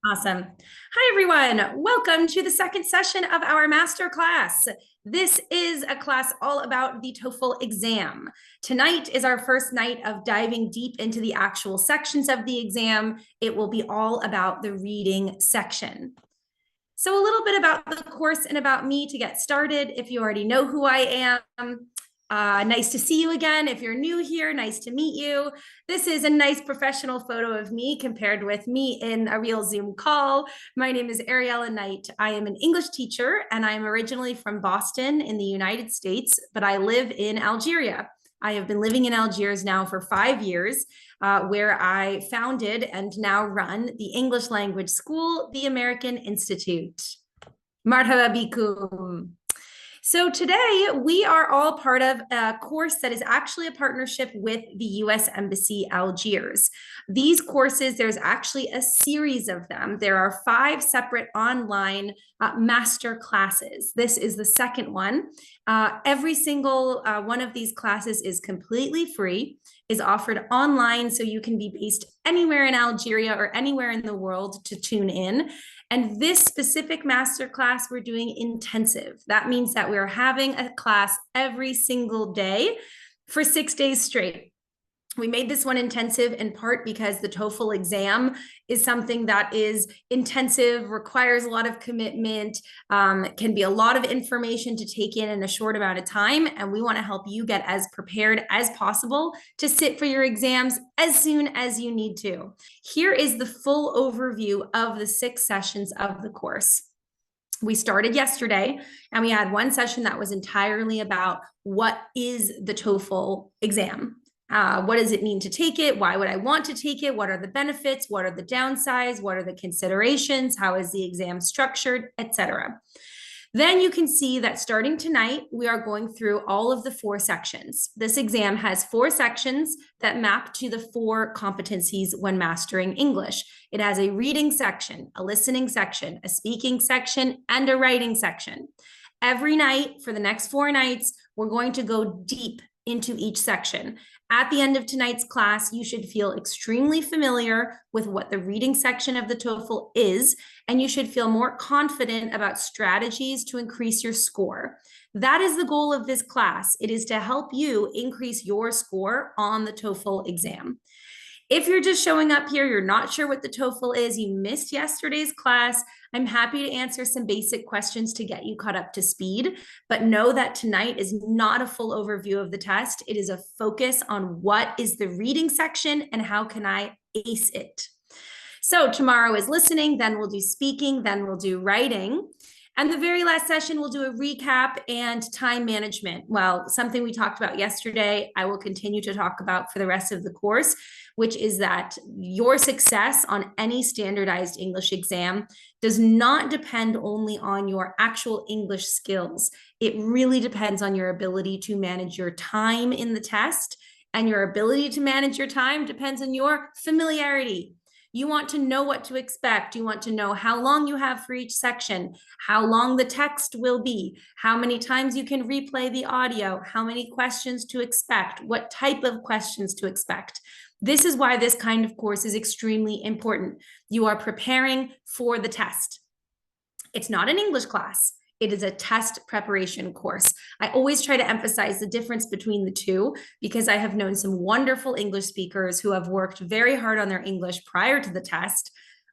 Awesome. Hi, everyone. Welcome to the second session of our master class. This is a class all about the TOEFL exam. Tonight is our first night of diving deep into the actual sections of the exam. It will be all about the reading section. So a little bit about the course and about me to get started. If you already know who I am, nice to see you again. If you're new here, nice to meet you. This is a nice professional photo of me compared with me in a real Zoom call. My name is Ariella Knight. I am an English teacher and I'm originally from Boston in the United States, but I live in Algeria. I have been living in Algiers now for 5 years, where I founded and now run the English language school, the American Institute. Marhaba bikum. So today we are all part of a course that is actually a partnership with the U.S. Embassy Algiers. These courses, there's actually a series of them. There are 5 separate online master classes. This is the second one. Every single one of these classes is completely free, is offered online, so you can be based anywhere in Algeria or anywhere in the world to tune in. And this specific masterclass, we're doing intensive. That means that we're having a class every single day for 6 days straight. We made this one intensive in part because the TOEFL exam is something that is intensive, requires a lot of commitment, can be a lot of information to take in a short amount of time. And we want to help you get as prepared as possible to sit for your exams as soon as you need to. Here is the full overview of the 6 sessions of the course. We started yesterday and we had one session that was entirely about what is the TOEFL exam. What does it mean to take it? Why would I want to take it? What are the benefits? What are the downsides? What are the considerations? How is the exam structured, etc. Then you can see that starting tonight, we are going through all of the 4 sections. This exam has 4 sections that map to the 4 competencies when mastering English. It has a reading section, a listening section, a speaking section, and a writing section. Every night for the next 4 nights, we're going to go deep into each section. At the end of tonight's class, you should feel extremely familiar with what the reading section of the TOEFL is, and you should feel more confident about strategies to increase your score. That is the goal of this class. It is to help you increase your score on the TOEFL exam. If you're just showing up here, you're not sure what the TOEFL is, you missed yesterday's class, I'm happy to answer some basic questions to get you caught up to speed, but know that tonight is not a full overview of the test. It is a focus on what is the reading section and how can I ace it. So tomorrow is listening, then we'll do speaking, then we'll do writing. And the very last session, we'll do a recap and time management. Well, something we talked about yesterday, I will continue to talk about for the rest of the course, which is that your success on any standardized English exam does not depend only on your actual English skills. It really depends on your ability to manage your time in the test, and your ability to manage your time depends on your familiarity. You want to know what to expect. You want to know how long you have for each section, how long the text will be, how many times you can replay the audio, how many questions to expect, what type of questions to expect. This is why this kind of course is extremely important. You are preparing for the test. It's not an English class. It is a test preparation course. I always try to emphasize the difference between the two because I have known some wonderful English speakers who have worked very hard on their English prior to the test,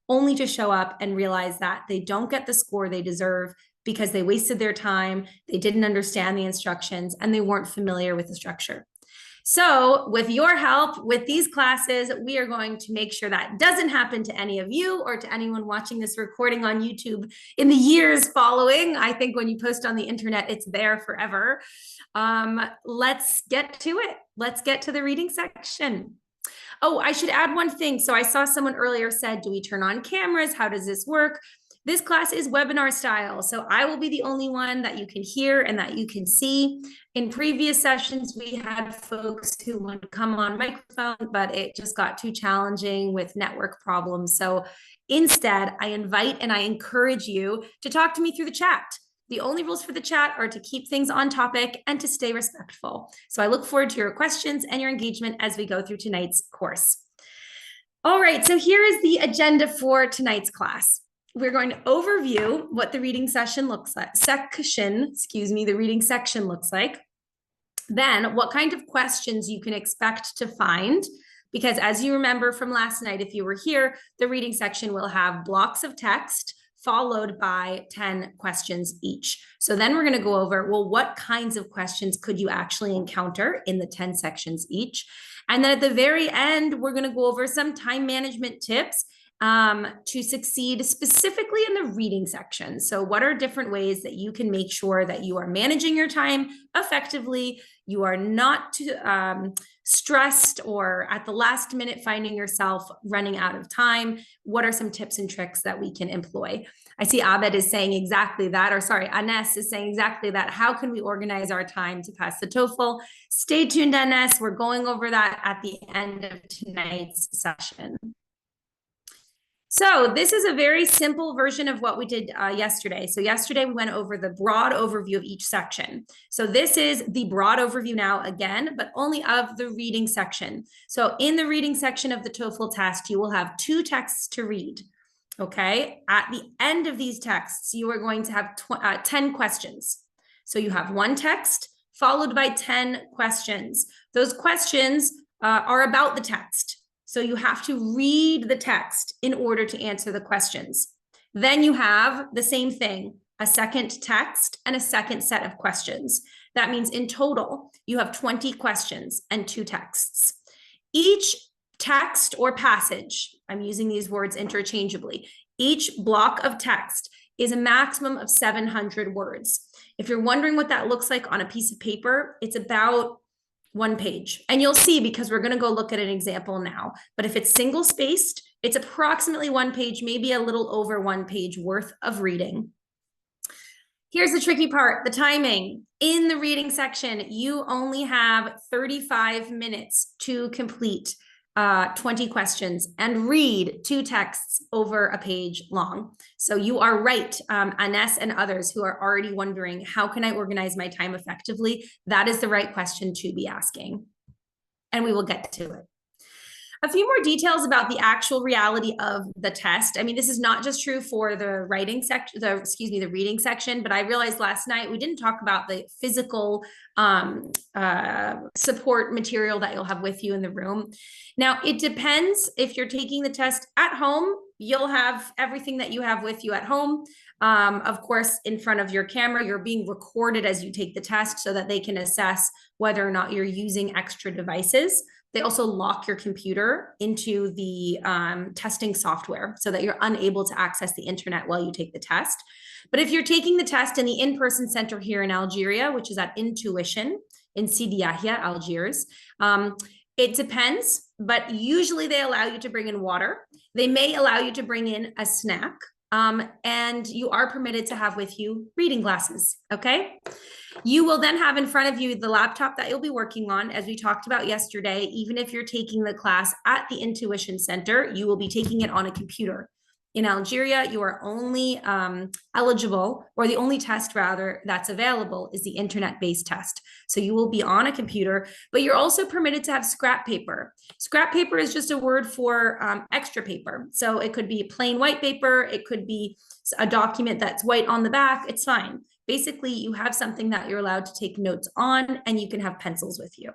only to show up and realize that they don't get the score they deserve because they wasted their time, they didn't understand the instructions, and they weren't familiar with the structure. So with your help with these classes, we are going to make sure that doesn't happen to any of you or to anyone watching this recording on YouTube in the years following. I think when you post on the internet, it's there forever. Let's get to it. Let's get to the reading section. Oh, I should add one thing. So I saw someone earlier said, do we turn on cameras? How does this work? This class is webinar style, so I will be the only one that you can hear and that you can see. In previous sessions, we had folks who would come on microphone, but it just got too challenging with network problems. So instead, I invite and I encourage you to talk to me through the chat. The only rules for the chat are to keep things on topic and to stay respectful. So I look forward to your questions and your engagement as we go through tonight's course. All right, so here is the agenda for tonight's class. We're going to overview what the reading session looks like, the reading section looks like. Then what kind of questions you can expect to find, because as you remember from last night, if you were here, the reading section will have blocks of text followed by 10 questions each. So then we're going to go over, well, what kinds of questions could you actually encounter in the 10 sections each? And then at the very end, we're going to go over some time management tips to succeed specifically in the reading section. So what are different ways that you can make sure that you are managing your time effectively, you are not too stressed or at the last minute finding yourself running out of time? What are some tips and tricks that we can employ? I see Abed is saying exactly that, or sorry, Anes is saying exactly that. How can we organize our time to pass the TOEFL? Stay tuned, Anes. We're going over that at the end of tonight's session. So this is a very simple version of what we did yesterday. So yesterday we went over the broad overview of each section. So this is the broad overview now again, but only of the reading section. So in the reading section of the TOEFL test, you will have 2 texts to read. Okay, at the end of these texts, you are going to have 10 questions. So you have 1 text followed by 10 questions. Those questions are about the text. So you have to read the text in order to answer the questions. Then you have the same thing, a second text and a second set of questions. That means in total, you have 20 questions and 2 texts. Each text or passage, I'm using these words interchangeably, each block of text is a maximum of 700 words. If you're wondering what that looks like on a piece of paper, it's about 1 page. And you'll see, because we're going to go look at an example now. But if it's single spaced, it's approximately 1 page, maybe a little over 1 page worth of reading. Here's the tricky part, the timing. In the reading section, you only have 35 minutes to complete 20 questions and read 2 texts over a page long. So you are right, Anes and others who are already wondering, how can I organize my time effectively? That is the right question to be asking. And we will get to it. A few more details about the actual reality of the test. I mean, this is not just true for the writing section, the reading section, but I realized last night we didn't talk about the physical support material that you'll have with you in the room. Now, it depends. If you're taking the test at home, you'll have everything that you have with you at home. Of course, in front of your camera, you're being recorded as you take the test so that they can assess whether or not you're using extra devices. They also lock your computer into the testing software so that you're unable to access the internet while you take the test. But if you're taking the test in the in-person center here in Algeria, which is at Intuition in Sidi Yahya, Algiers, it depends, but usually they allow you to bring in water. They may allow you to bring in a snack, and you are permitted to have with you reading glasses, okay? You will then have in front of you the laptop that you'll be working on, as we talked about yesterday. Even if you're taking the class at the Intuition Center, you will be taking it on a computer. In Algeria, you are only eligible, or the only test rather that's available is the internet-based test. So you will be on a computer, but you're also permitted to have scrap paper. Scrap paper is just a word for extra paper. So it could be plain white paper, it could be a document that's white on the back, it's fine. Basically, you have something that you're allowed to take notes on, and you can have pencils with you.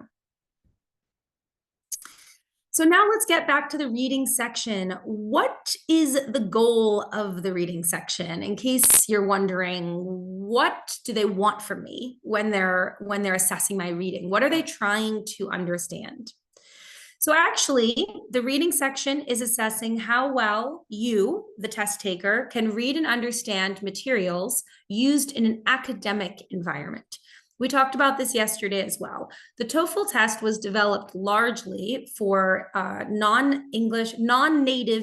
So now let's get back to the reading section. What is the goal of the reading section? In case you're wondering, what do they want from me when they're assessing my reading? What are they trying to understand? So actually, the reading section is assessing how well you, the test taker, can read and understand materials used in an academic environment. We talked about this yesterday as well. The TOEFL test was developed largely for non-native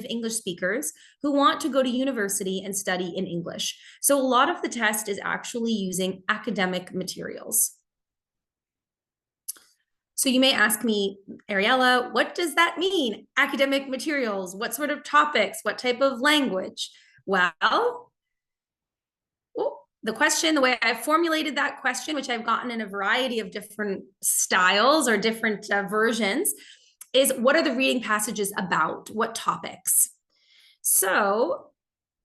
English speakers who want to go to university and study in English. So a lot of the test is actually using academic materials. So you may ask me, Ariella, what does that mean? Academic materials, what sort of topics, what type of language? Well, the way I've formulated that question, which I've gotten in a variety of different styles or different versions, is what are the reading passages about? What topics? So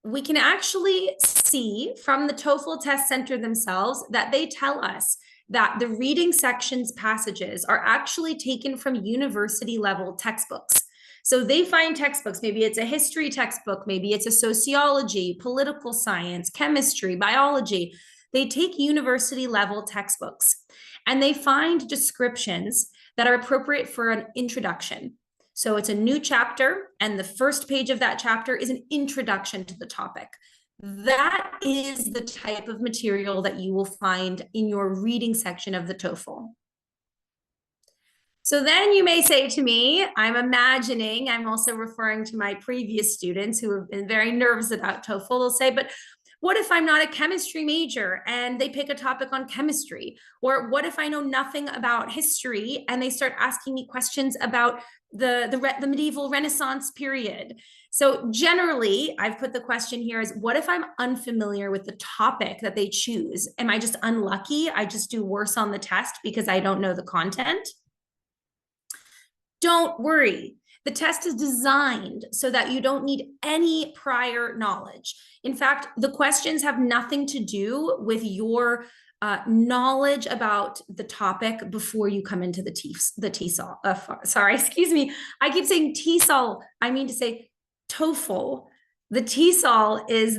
we can actually see from the TOEFL Test Center themselves that they tell us that the reading sections passages are actually taken from university level textbooks. So they find textbooks, maybe it's a history textbook, maybe it's a sociology, political science, chemistry, biology. They take university level textbooks and they find descriptions that are appropriate for an introduction. So it's a new chapter, and the first page of that chapter is an introduction to the topic. That is the type of material that you will find in your reading section of the TOEFL. So then you may say to me, I'm imagining, I'm also referring to my previous students who have been very nervous about TOEFL. They'll say, but what if I'm not a chemistry major and they pick a topic on chemistry? Or what if I know nothing about history and they start asking me questions about the medieval Renaissance period? So generally, I've put the question here is, what if I'm unfamiliar with the topic that they choose? Am I just unlucky? I just do worse on the test because I don't know the content? Don't worry. The test is designed so that you don't need any prior knowledge. In fact, the questions have nothing to do with your knowledge about the topic before you come into the TESOL. Sorry, excuse me. I keep saying TESOL. I mean to say TOEFL. The TESOL is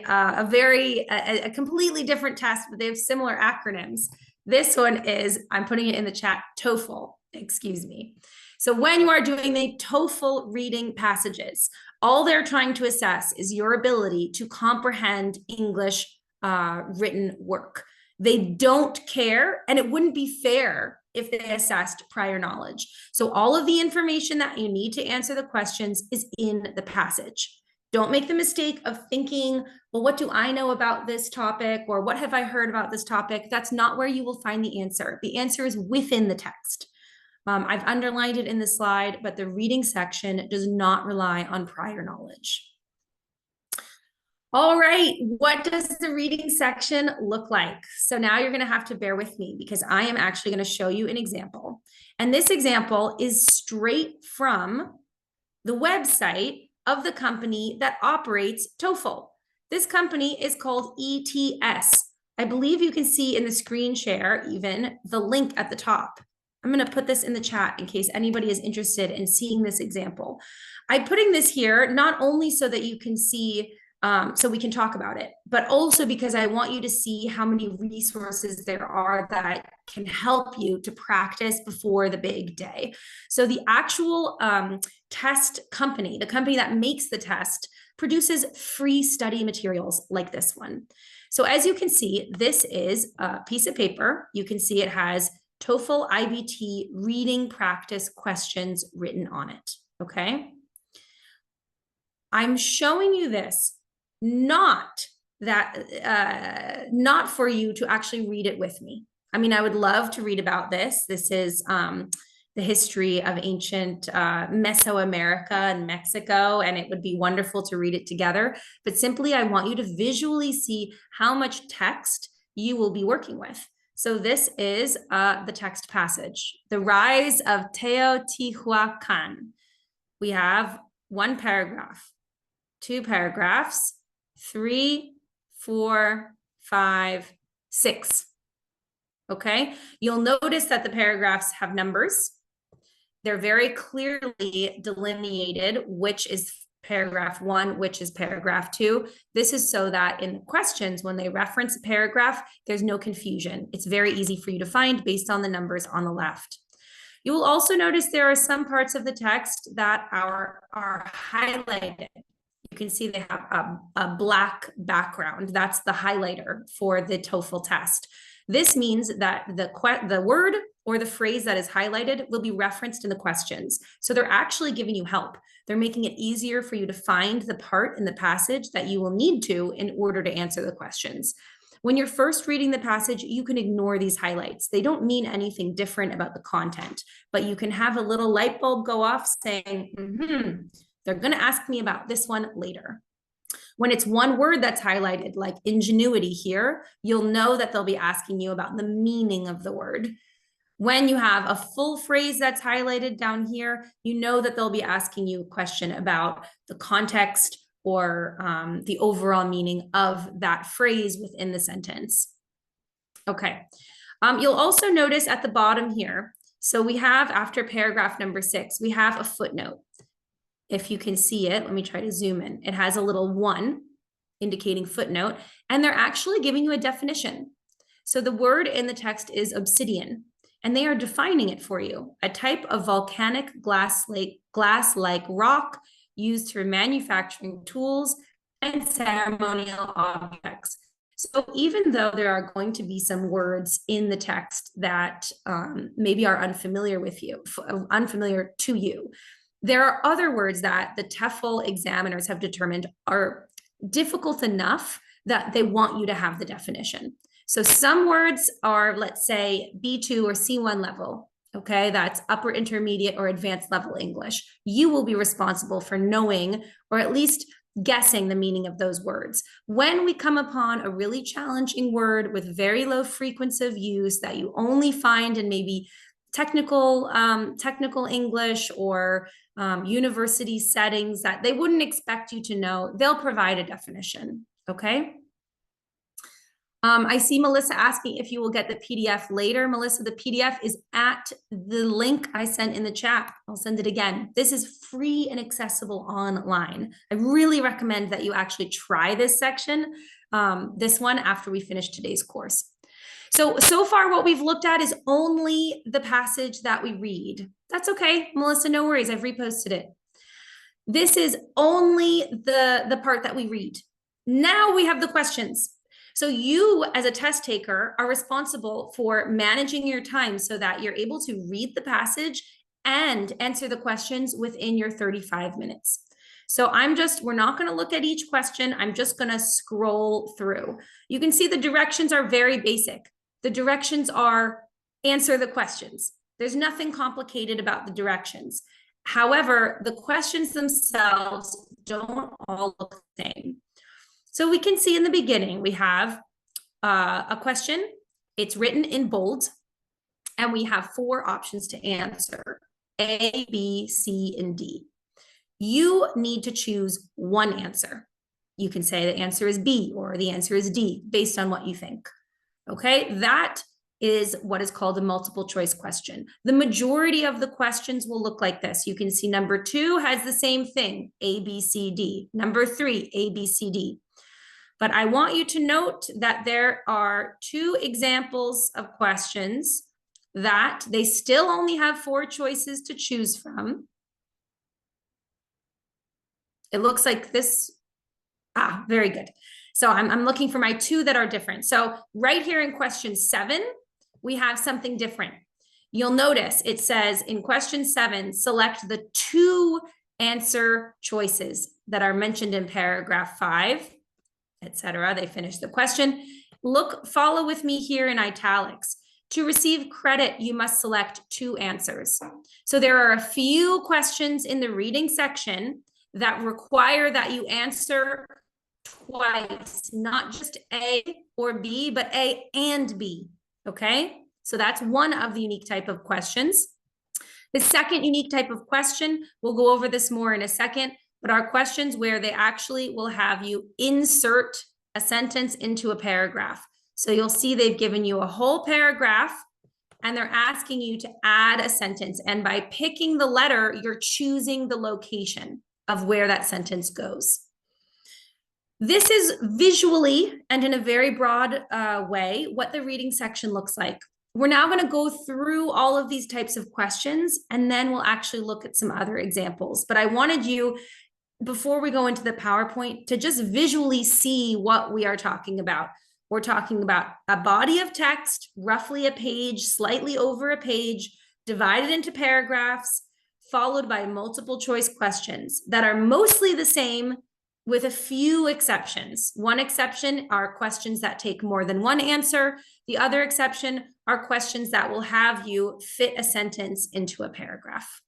a completely different test, but they have similar acronyms. This one is, I'm putting it in the chat, TOEFL. Excuse me. So when you are doing the TOEFL reading passages, all they're trying to assess is your ability to comprehend English written work. They don't care, and it wouldn't be fair if they assessed prior knowledge. So all of the information that you need to answer the questions is in the passage. Don't make the mistake of thinking, well, what do I know about this topic? Or what have I heard about this topic? That's not where you will find the answer. The answer is within the text. I've underlined it in the slide, but the reading section does not rely on prior knowledge. All right, what does the reading section look like? So now you're going to have to bear with me because I am actually going to show you an example. And this example is straight from the website of the company that operates TOEFL. This company is called ETS. I believe you can see in the screen share even the link at the top. I'm going to put this in the chat in case anybody is interested in seeing this example. I'm putting this here not only so that you can see, so we can talk about it, but also because I want you to see how many resources there are that can help you to practice before the big day. So the actual test company, the company that makes the test, produces free study materials like this one. So as you can see, this is a piece of paper. You can see it has TOEFL IBT reading practice questions written on it, okay? I'm showing you this not for you to actually read it with me. I mean, I would love to read about this. This is the history of ancient Mesoamerica and Mexico, and it would be wonderful to read it together. But simply, I want you to visually see how much text you will be working with. So this is the text passage, the rise of Teotihuacan. We have one paragraph, two paragraphs, 3, 4, 5, 6. Okay, you'll notice that the paragraphs have numbers. They're very clearly delineated, which is paragraph 1, which is paragraph 2. This is so that in questions, when they reference a paragraph, there's no confusion. It's very easy for you to find based on the numbers on the left. You will also notice there are some parts of the text that are highlighted. You can see they have a black background. That's the highlighter for the TOEFL test. This means that the word or the phrase that is highlighted will be referenced in the questions. So they're actually giving you help. They're making it easier for you to find the part in the passage that you will need to in order to answer the questions. When you're first reading the passage, you can ignore these highlights. They don't mean anything different about the content, but you can have a little light bulb go off saying, they're going to ask me about this one later. When it's one word that's highlighted, like ingenuity here, you'll know that they'll be asking you about the meaning of the word. When you have a full phrase that's highlighted down here, you know that they'll be asking you a question about the context or the overall meaning of that phrase within the sentence. Okay. You'll also notice at the bottom here, so we have, after paragraph number 6, we have a footnote. If you can see it, let me try to zoom in. It has a little 1 indicating footnote, and they're actually giving you a definition. So the word in the text is obsidian, and they are defining it for you: a type of volcanic glass-like rock used for manufacturing tools and ceremonial objects. So even though there are going to be some words in the text that maybe are unfamiliar to you, there are other words that the TOEFL examiners have determined are difficult enough that they want you to have the definition. So some words are, let's say, B2 or C1 level. Okay, that's upper intermediate or advanced level English. You will be responsible for knowing, or at least guessing, the meaning of those words. When we come upon a really challenging word with very low frequency of use that you only find in maybe technical English or university settings that they wouldn't expect you to know, they'll provide a definition. Okay. I see Melissa asking if you will get the PDF later. Melissa, the PDF is at the link I sent in the chat. I'll send it again. This is free and accessible online. I really recommend that you actually try this section, this one, after we finish today's course. So far what we've looked at is only the passage that we read. That's okay, Melissa, no worries. I've reposted it. This is only the part that we read. Now we have the questions. So you, as a test taker, are responsible for managing your time so that you're able to read the passage and answer the questions within your 35 minutes. So we're not going to look at each question. I'm just going to scroll through. You can see the directions are very basic. The directions are answer the questions. There's nothing complicated about the directions. However, the questions themselves don't all look the same. So we can see in the beginning, we have a question. It's written in bold, and we have 4 options to answer: A, B, C, and D. You need to choose one answer. You can say the answer is B or the answer is D based on what you think. Okay, that is what is called a multiple choice question. The majority of the questions will look like this. You can see number 2 has the same thing, A, B, C, D. Number 3, A, B, C, D. But I want you to note that there are 2 examples of questions that they still only have 4 choices to choose from. It looks like this. Very good. So I'm looking for my 2 that are different. So right here in question 7, we have something different. You'll notice it says in question 7, select the 2 answer choices that are mentioned in paragraph 5, etc. They finish the question. Follow with me here in italics. To receive credit, you must select 2 answers. So there are a few questions in the reading section that require that you answer twice, not just A or B, but A and B. Okay, so that's one of the unique type of questions. The second unique type of question, we'll go over this more in a second, but are questions where they actually will have you insert a sentence into a paragraph. So you'll see they've given you a whole paragraph and they're asking you to add a sentence. And by picking the letter, you're choosing the location of where that sentence goes. This is visually and in a very broad way what the reading section looks like. We're now going to go through all of these types of questions, and then we'll actually look at some other examples. But I wanted you, before we go into the PowerPoint, to just visually see what we are talking about. We're talking about a body of text, roughly a page, slightly over a page, divided into paragraphs, followed by multiple choice questions that are mostly the same with a few exceptions. One exception are questions that take more than one answer. The other exception are questions that will have you fit a sentence into a paragraph.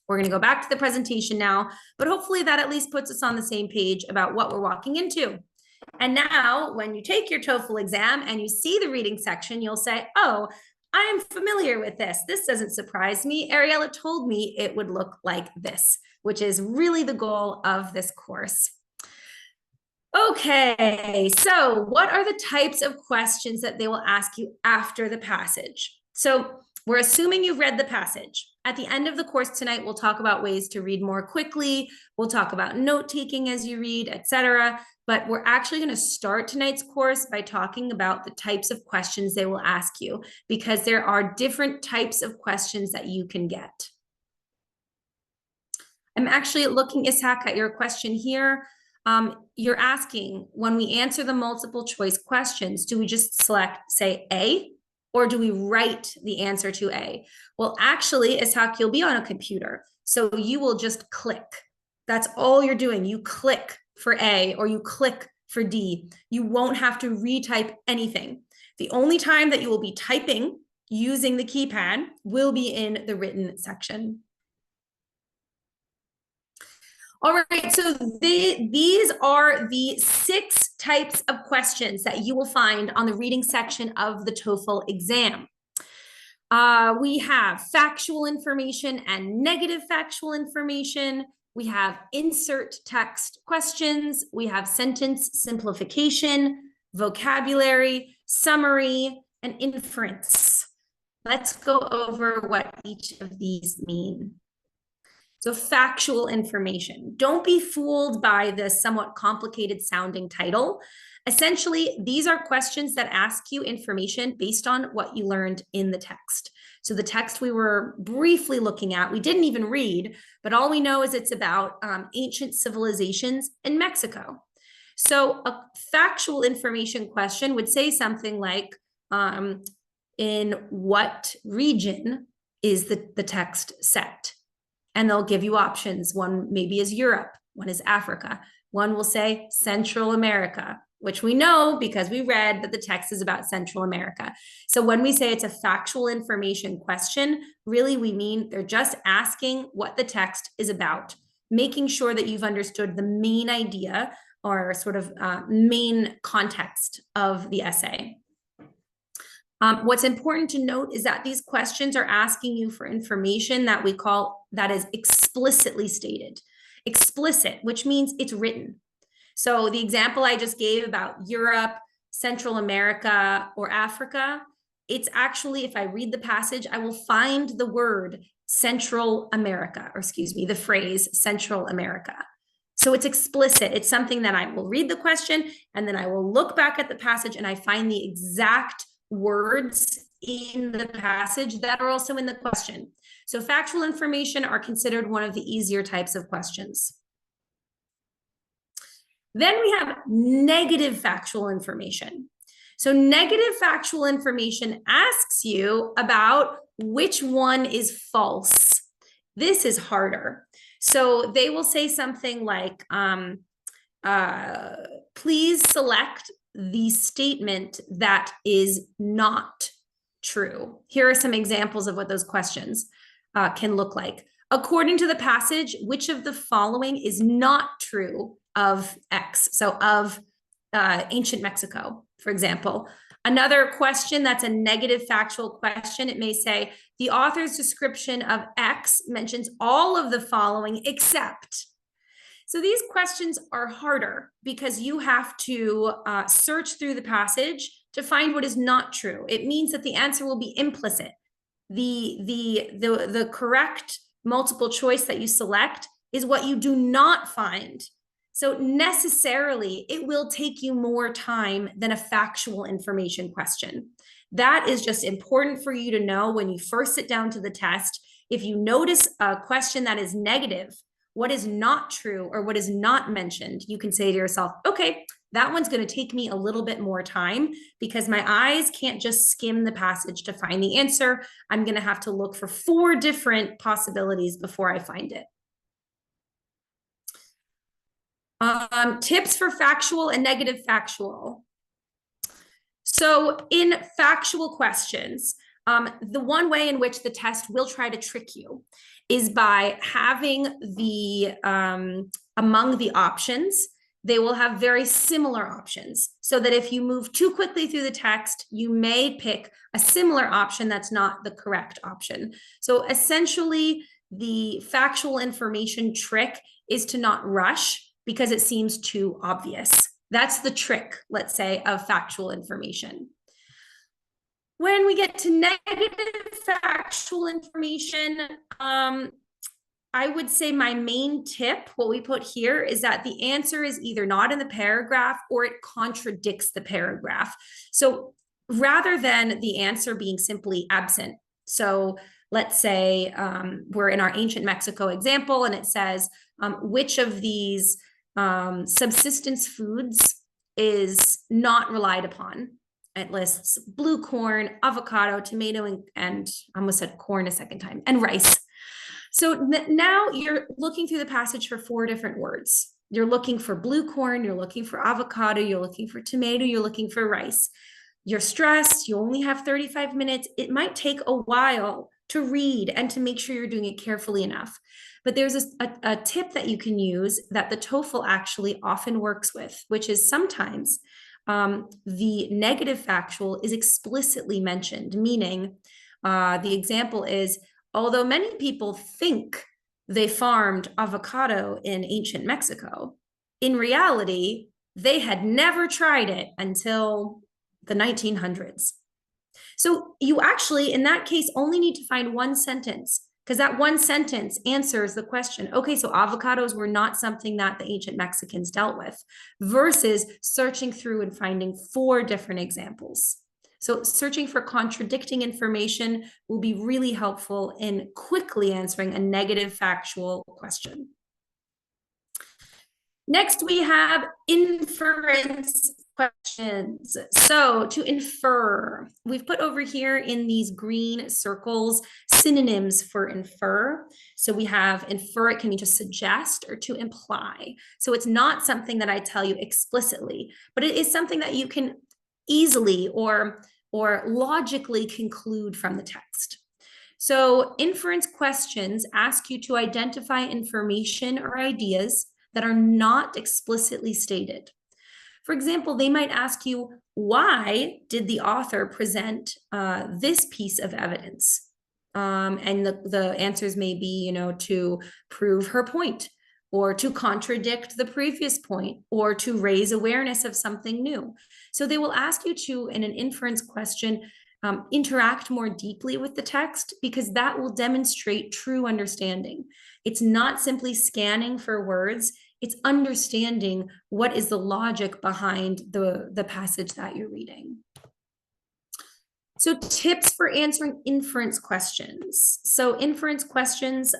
We're going to go back to the presentation now, but hopefully that at least puts us on the same page about what we're walking into. And now when you take your TOEFL exam and you see the reading section, you'll say, oh, I am familiar with this. This doesn't surprise me. Ariella told me it would look like this, which is really the goal of this course. Okay, so what are the types of questions that they will ask you after the passage? So we're assuming you've read the passage. At the end of the course tonight, we'll talk about ways to read more quickly. We'll talk about note-taking as you read, etc. But we're actually going to start tonight's course by talking about the types of questions they will ask you, because there are different types of questions that you can get. I'm actually looking, Ishak, at your question here. You're asking, when we answer the multiple choice questions, do we just select, say, A, or do we write the answer to A? Well, actually, Ishak, you'll be on a computer, so you will just click. That's all you're doing. You click for A or you click for D. You won't have to retype anything. The only time that you will be typing using the keypad will be in the written section. All right, so these are the 6 types of questions that you will find on the reading section of the TOEFL exam. We have factual information and negative factual information. We have insert text questions. We have sentence simplification, vocabulary, summary, and inference. Let's go over what each of these mean. So factual information. Don't be fooled by the somewhat complicated sounding title. Essentially, these are questions that ask you information based on what you learned in the text. So the text we were briefly looking at, we didn't even read, but all we know is it's about ancient civilizations in Mexico. So a factual information question would say something like, in what region is the text set? And they'll give you options. One maybe is Europe, one is Africa. One will say Central America, which we know because we read that the text is about Central America. So when we say it's a factual information question, really we mean they're just asking what the text is about, making sure that you've understood the main idea or sort of main context of the essay. What's important to note is that these questions are asking you for information that we call, that is explicitly stated. Explicit, which means it's written. So the example I just gave about Europe, Central America, or Africa, it's actually, if I read the passage, I will find the word Central America, or excuse me, the phrase Central America. So it's explicit. It's something that I will read the question, and then I will look back at the passage and I find the exact words in the passage that are also in the question. So factual information are considered one of the easier types of questions. Then we have negative factual information. So negative factual information asks you about which one is false. This is harder. So they will say something like, please select the statement that is not true. Here are some examples of what those questions can look like. According to the passage, which of the following is not true of X? So of ancient Mexico, for example. Another question that's a negative factual question, it may say, the author's description of X mentions all of the following except. So these questions are harder because you have to search through the passage to find what is not true. It means that the answer will be implicit. The correct multiple choice that you select is what you do not find. So necessarily, it will take you more time than a factual information question. That is just important for you to know when you first sit down to the test. If you notice a question that is negative, what is not true or what is not mentioned, you can say to yourself, okay, that one's going to take me a little bit more time because my eyes can't just skim the passage to find the answer. I'm going to have to look for 4 different possibilities before I find it. Tips for factual and negative factual. So in factual questions, the one way in which the test will try to trick you is by having the among the options, they will have very similar options, so that if you move too quickly through the text, you may pick a similar option that's not the correct option. So essentially, the factual information trick is to not rush because it seems too obvious. That's the trick, let's say, of factual information. When we get to negative factual information, I would say my main tip, what we put here, is that the answer is either not in the paragraph or it contradicts the paragraph. So rather than the answer being simply absent, so let's say we're in our ancient Mexico example and it says, which of these subsistence foods is not relied upon? It lists blue corn, avocado, tomato, and I almost said corn a second time, and rice. So now you're looking through the passage for 4 different words. You're looking for blue corn, you're looking for avocado, you're looking for tomato, you're looking for rice. You're stressed, you only have 35 minutes. It might take a while to read and to make sure you're doing it carefully enough. But there's a tip that you can use that the TOEFL actually often works with, which is sometimes the negative factual is explicitly mentioned, meaning the example is, although many people think they farmed avocado in ancient Mexico, in reality, they had never tried it until the 1900s. So you actually, in that case, only need to find one sentence, because that one sentence answers the question. Okay, so avocados were not something that the ancient Mexicans dealt with, versus searching through and finding 4 different examples. So searching for contradicting information will be really helpful in quickly answering a negative factual question. Next, we have inference questions. So to infer, we've put over here in these green circles synonyms for infer. So we have infer, it can mean to suggest or to imply. So it's not something that I tell you explicitly, but it is something that you can easily or logically conclude from the text. So inference questions ask you to identify information or ideas that are not explicitly stated. For example, they might ask you, why did the author present this piece of evidence? And the answers may be, to prove her point, or to contradict the previous point, or to raise awareness of something new. So they will ask you to, in an inference question, interact more deeply with the text, because that will demonstrate true understanding. It's not simply scanning for words, it's understanding what is the logic behind the passage that you're reading. So tips for answering inference questions. So inference questions,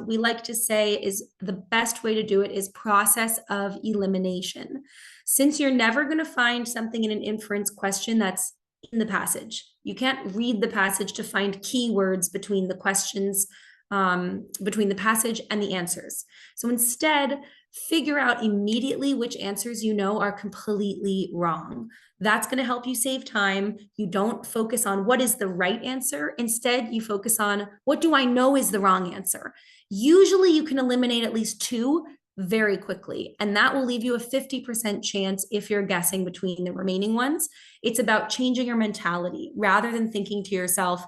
we like to say, is the best way to do it is process of elimination. Since you're never going to find something in an inference question that's in the passage, you can't read the passage to find keywords between the questions, between the passage and the answers. So instead, figure out immediately which answers you know are completely wrong. That's going to help you save time. You don't focus on what is the right answer. Instead, you focus on, what do I know is the wrong answer? Usually you can eliminate at least 2 very quickly, and that will leave you a 50% chance if you're guessing between the remaining ones. It's about changing your mentality rather than thinking to yourself,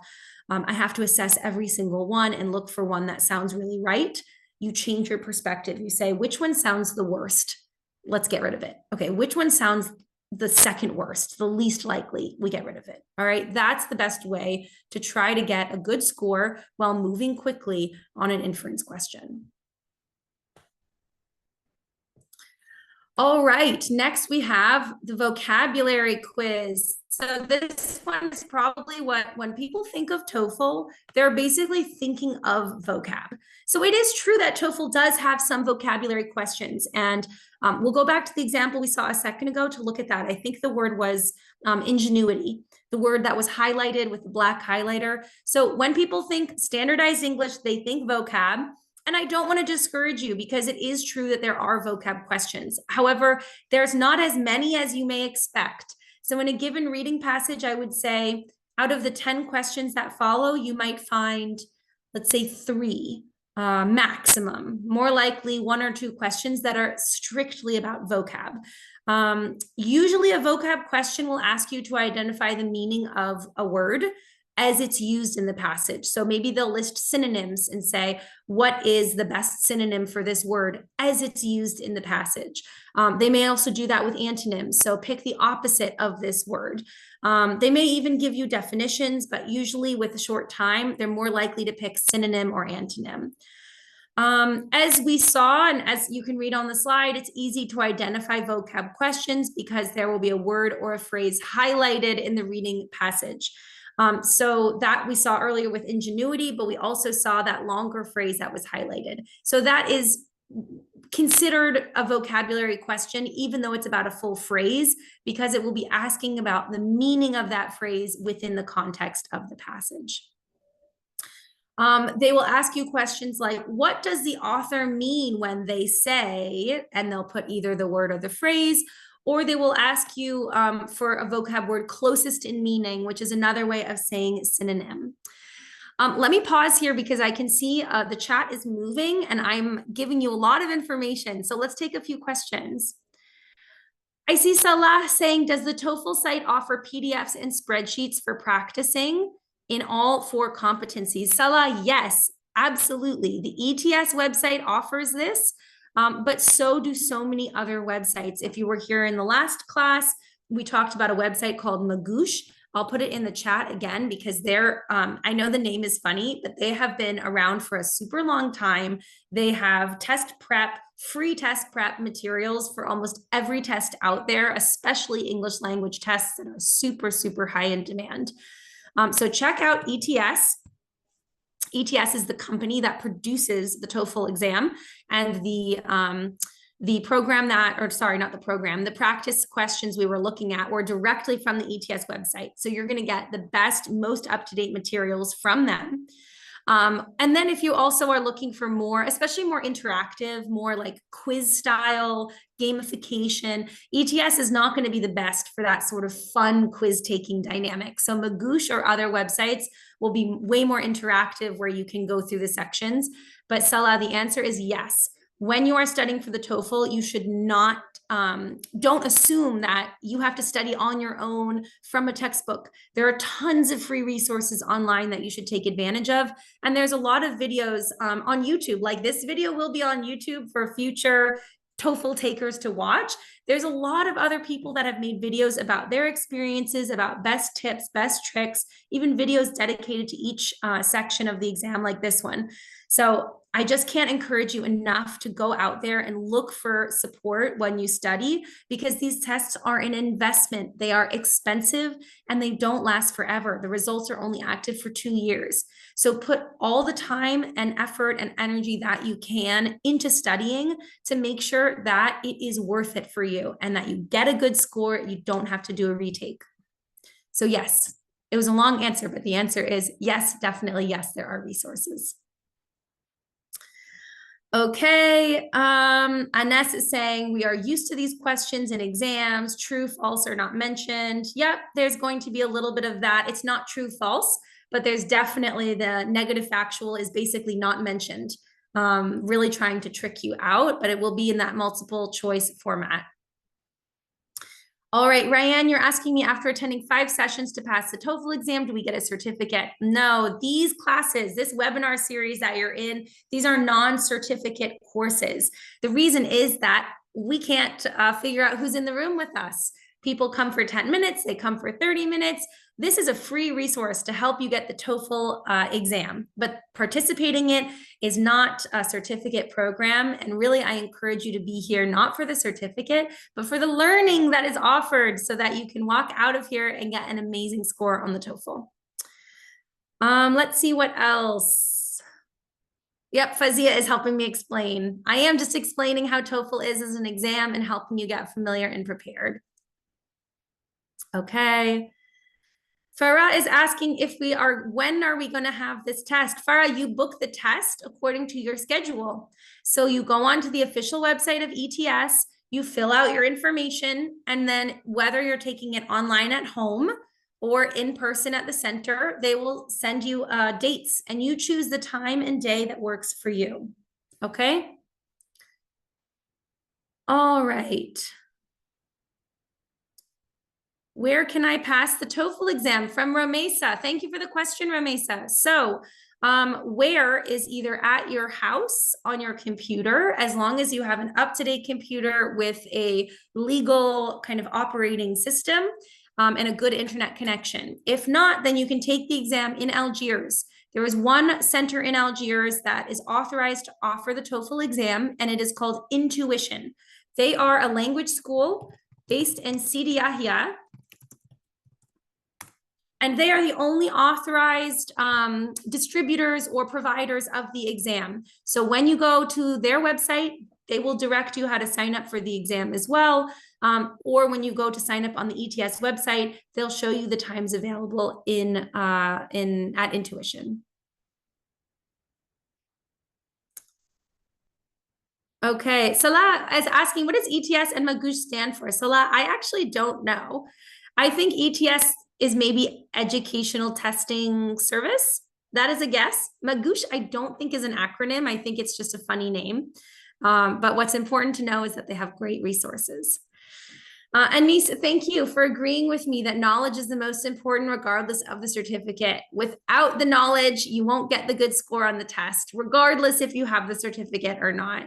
I have to assess every single one and look for one that sounds really right. You change your perspective. You say, which one sounds the worst? Let's get rid of it. Okay, which one sounds the second worst, the least likely? We get rid of it. All right, that's the best way to try to get a good score while moving quickly on an inference question. All right, next we have the vocabulary quiz. So this one is probably when people think of TOEFL, they're basically thinking of vocab. So it is true that TOEFL does have some vocabulary questions, and we'll go back to the example we saw a second ago to look at that. I think the word was ingenuity, the word that was highlighted with the black highlighter. So when people think standardized English, they think vocab. And I don't want to discourage you, because it is true that there are vocab questions. However, there's not as many as you may expect. So in a given reading passage, I would say out of the 10 questions that follow, you might find, let's say 3 maximum, more likely 1 or 2 questions that are strictly about vocab. Usually a vocab question will ask you to identify the meaning of a word as it's used in the passage. So maybe they'll list synonyms and say, what is the best synonym for this word as it's used in the passage? They may also do that with antonyms. So pick the opposite of this word. They may even give you definitions, but usually with a short time, they're more likely to pick synonym or antonym. As we saw, and as you can read on the slide, it's easy to identify vocab questions because there will be a word or a phrase highlighted in the reading passage. So that we saw earlier with ingenuity, but we also saw that longer phrase that was highlighted. So that is considered a vocabulary question, even though it's about a full phrase, because it will be asking about the meaning of that phrase within the context of the passage. They will ask you questions like, what does the author mean when they say, and they'll put either the word or the phrase, or they will ask you for a vocab word closest in meaning, which is another way of saying synonym. Let me pause here because I can see the chat is moving and I'm giving you a lot of information. So let's take a few questions. I see Salah saying, does the TOEFL site offer PDFs and spreadsheets for practicing in all 4 competencies? Salah, yes, absolutely. The ETS website offers this, but so do so many other websites. If you were here in the last class, we talked about a website called Magoosh. I'll put it in the chat again because they're, I know the name is funny, but they have been around for a super long time. They have test prep, free test prep materials for almost every test out there, especially English language tests that are super, super high in demand. So check out ETS. ETS is the company that produces the TOEFL exam, and the program that, or sorry, not the program, the practice questions we were looking at were directly from the ETS website. So you're going to get the best, most up-to-date materials from them. And then if you also are looking for more, especially more interactive, more like quiz style gamification, ETS is not going to be the best for that sort of fun quiz taking dynamic. So Magoosh or other websites will be way more interactive where you can go through the sections. But Salah, the answer is yes. When you are studying for the TOEFL, you should not, don't assume that you have to study on your own from a textbook. There are tons of free resources online that you should take advantage of. And there's a lot of videos on YouTube, like this video will be on YouTube for future TOEFL takers to watch. There's a lot of other people that have made videos about their experiences, about best tips, best tricks, even videos dedicated to each section of the exam like this one. So I just can't encourage you enough to go out there and look for support when you study, because these tests are an investment. They are expensive and they don't last forever. The results are only active for 2 years. So put all the time and effort and energy that you can into studying to make sure that it is worth it for you and that you get a good score. You don't have to do a retake. So yes, it was a long answer, but the answer is yes, definitely yes, there are resources. Okay, Ines is saying we are used to these questions in exams. True, false are not mentioned. Yep, there's going to be a little bit of that. It's not true, false, but there's definitely the negative factual is basically not mentioned, really trying to trick you out, but it will be in that multiple choice format. All right, Ryan, you're asking me, after attending 5 sessions to pass the TOEFL exam, do we get a certificate? No, these classes, this webinar series that you're in, these are non-certificate courses. The reason is that we can't figure out who's in the room with us. People come for 10 minutes, they come for 30 minutes. This is a free resource to help you get the TOEFL exam, but participating in it is not a certificate program. And really, I encourage you to be here, not for the certificate, but for the learning that is offered so that you can walk out of here and get an amazing score on the TOEFL. Let's see what else. Yep, Fazia is helping me explain. I am just explaining how TOEFL is as an exam and helping you get familiar and prepared. Okay. Farah is asking when are we going to have this test? Farah, you book the test according to your schedule. So you go onto the official website of ETS, you fill out your information, and then whether you're taking it online at home or in person at the center, they will send you dates and you choose the time and day that works for you. Okay? All right. Where can I pass the TOEFL exam? From Romesa. Thank you for the question, Romesa. So where is either at your house on your computer, as long as you have an up-to-date computer with a legal kind of operating system and a good internet connection. If not, then you can take the exam in Algiers. There is one center in Algiers that is authorized to offer the TOEFL exam, and it is called Intuition. They are a language school based in Sidi Yahya, and they are the only authorized distributors or providers of the exam. So when you go to their website, they will direct you how to sign up for the exam as well. Or when you go to sign up on the ETS website, they'll show you the times available at Intuition. Okay, Salah is asking, what does ETS and Magouche stand for? Salah, I actually don't know. I think ETS is maybe educational testing service. That is a guess. Magouche, I don't think is an acronym. I think it's just a funny name. But what's important to know is that they have great resources. And Mies, thank you for agreeing with me that knowledge is the most important regardless of the certificate. Without the knowledge, you won't get the good score on the test, regardless if you have the certificate or not.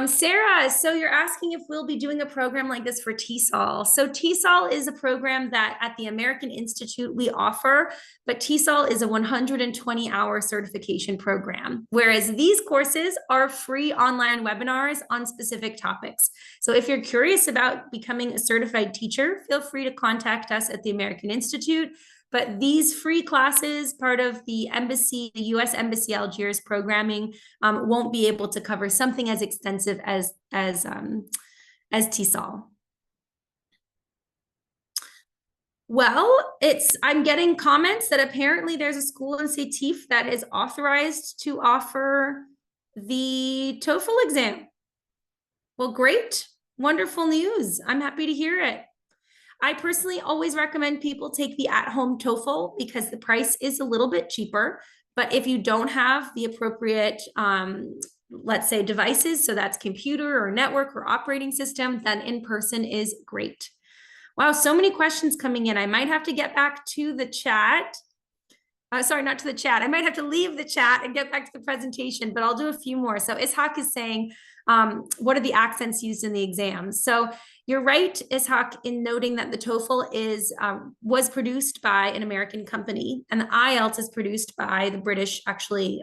Sarah, so you're asking if we'll be doing a program like this for TESOL. So TESOL is a program that at the American Institute we offer, but TESOL is a 120-hour certification program, whereas these courses are free online webinars on specific topics. So if you're curious about becoming a certified teacher, feel free to contact us at the American Institute. But these free classes, part of the embassy, the U.S. Embassy Algiers programming, won't be able to cover something as extensive as TESOL. Well, I'm getting comments that apparently there's a school in Sétif that is authorized to offer the TOEFL exam. Well, great, wonderful news. I'm happy to hear it. I personally always recommend people take the at-home TOEFL because the price is a little bit cheaper. But if you don't have the appropriate, let's say, devices, so that's computer or network or operating system, then in person is great. Wow, so many questions coming in. I might have to get back to the chat. Sorry, not to the chat. I might have to leave the chat and get back to the presentation, but I'll do a few more. So Ishaq is saying, what are the accents used in the exams? So you're right, Ishaq, in noting that the TOEFL was produced by an American company, and the IELTS is produced by the British, actually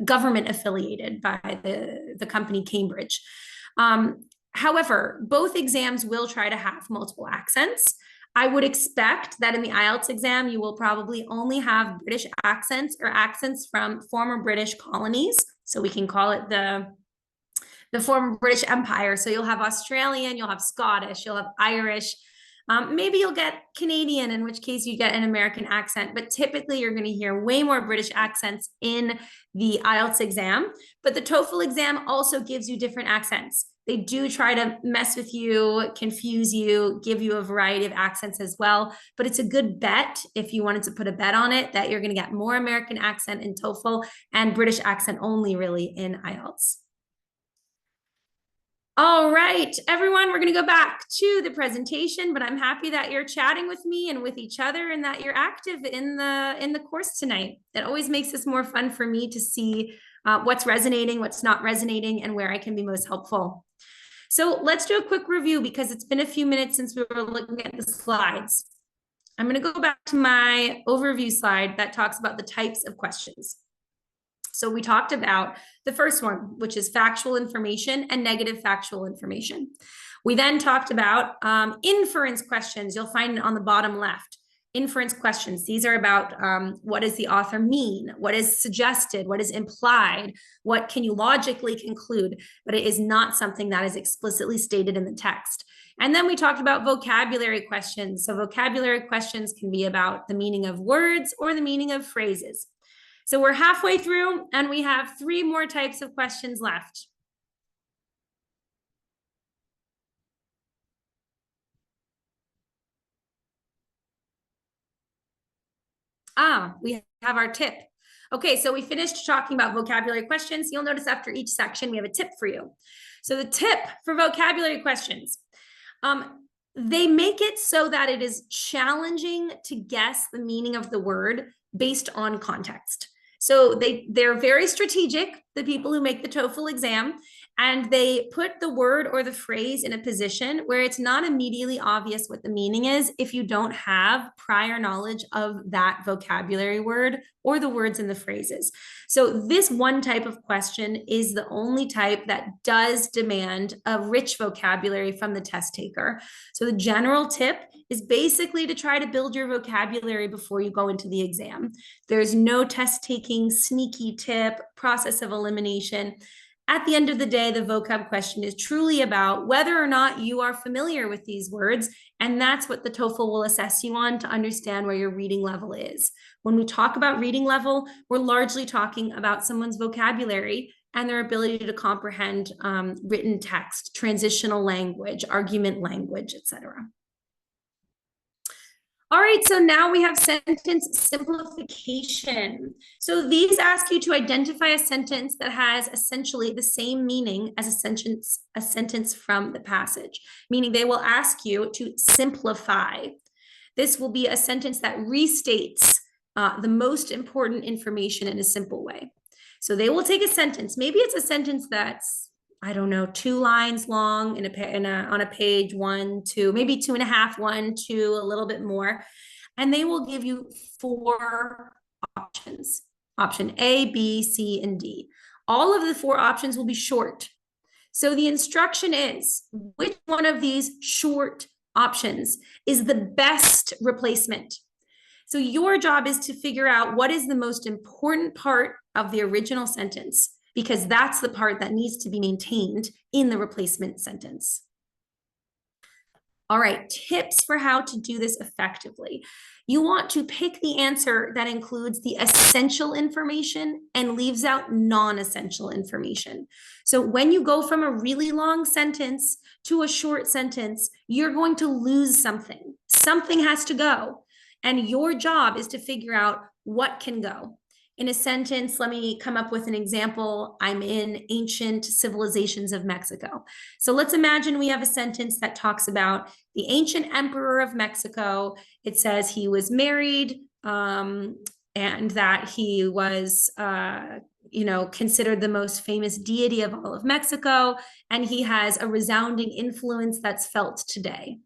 government affiliated by the company Cambridge. However, both exams will try to have multiple accents. I would expect that in the IELTS exam, you will probably only have British accents or accents from former British colonies. So we can call it the former British Empire. So you'll have Australian, you'll have Scottish, you'll have Irish. Maybe you'll get Canadian, in which case you get an American accent, but typically you're going to hear way more British accents in the IELTS exam. But the TOEFL exam also gives you different accents. They do try to mess with you, confuse you, give you a variety of accents as well. But it's a good bet, if you wanted to put a bet on it, that you're going to get more American accent in TOEFL and British accent only really in IELTS. All right, everyone, we're going to go back to the presentation, but I'm happy that you're chatting with me and with each other and that you're active in the course tonight. It always makes this more fun for me to see what's resonating, what's not resonating, and where I can be most helpful. So let's do a quick review because it's been a few minutes since we were looking at the slides. I'm going to go back to my overview slide that talks about the types of questions. So we talked about the first one, which is factual information and negative factual information. We then talked about inference questions. You'll find it on the bottom left. Inference questions. These are about what does the author mean? What is suggested? What is implied? What can you logically conclude? But it is not something that is explicitly stated in the text. And then we talked about vocabulary questions. So vocabulary questions can be about the meaning of words or the meaning of phrases. So we're halfway through and we have 3 more types of questions left. We have our tip. Okay, so we finished talking about vocabulary questions. You'll notice after each section, we have a tip for you. So the tip for vocabulary questions, they make it so that it is challenging to guess the meaning of the word based on context. So they're very strategic, the people who make the TOEFL exam, and they put the word or the phrase in a position where it's not immediately obvious what the meaning is if you don't have prior knowledge of that vocabulary word or the words in the phrases. So this one type of question is the only type that does demand a rich vocabulary from the test taker. So the general tip is basically to try to build your vocabulary before you go into the exam. There's no test taking sneaky tip, process of elimination. At the end of the day, the vocab question is truly about whether or not you are familiar with these words, and that's what the TOEFL will assess you on to understand where your reading level is. When we talk about reading level, we're largely talking about someone's vocabulary and their ability to comprehend written text, transitional language, argument language, etc. All right, so now we have sentence simplification. So these ask you to identify a sentence that has essentially the same meaning as a sentence from the passage, meaning they will ask you to simplify. This will be a sentence that restates the most important information in a simple way. So they will take a sentence, maybe it's a sentence that's, I don't know, 2 lines long on a page, 1, 2, maybe 2.5, 1, 2, a little bit more. And they will give you 4 options, option A, B, C, and D. All of the 4 options will be short. So the instruction is, which one of these short options is the best replacement? So your job is to figure out what is the most important part of the original sentence, because that's the part that needs to be maintained in the replacement sentence. All right, tips for how to do this effectively. You want to pick the answer that includes the essential information and leaves out non-essential information. So when you go from a really long sentence to a short sentence, you're going to lose something. Something has to go. And your job is to figure out what can go. In a sentence, let me come up with an example. I'm in ancient civilizations of Mexico. So let's imagine we have a sentence that talks about the ancient emperor of Mexico. It says he was married and that he was, considered the most famous deity of all of Mexico. And he has a resounding influence that's felt today.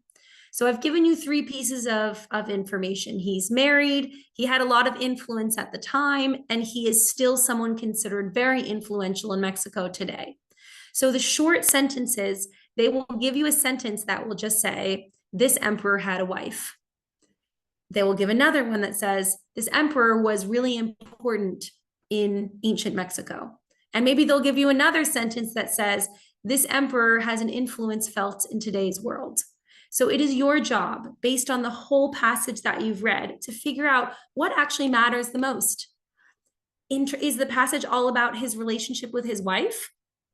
So I've given you 3 pieces of information. He's married, he had a lot of influence at the time, and he is still someone considered very influential in Mexico today. So the short sentences, they will give you a sentence that will just say, this emperor had a wife. They will give another one that says, this emperor was really important in ancient Mexico. And maybe they'll give you another sentence that says, this emperor has an influence felt in today's world. So it is your job, based on the whole passage that you've read, to figure out what actually matters the most. Is the passage all about his relationship with his wife?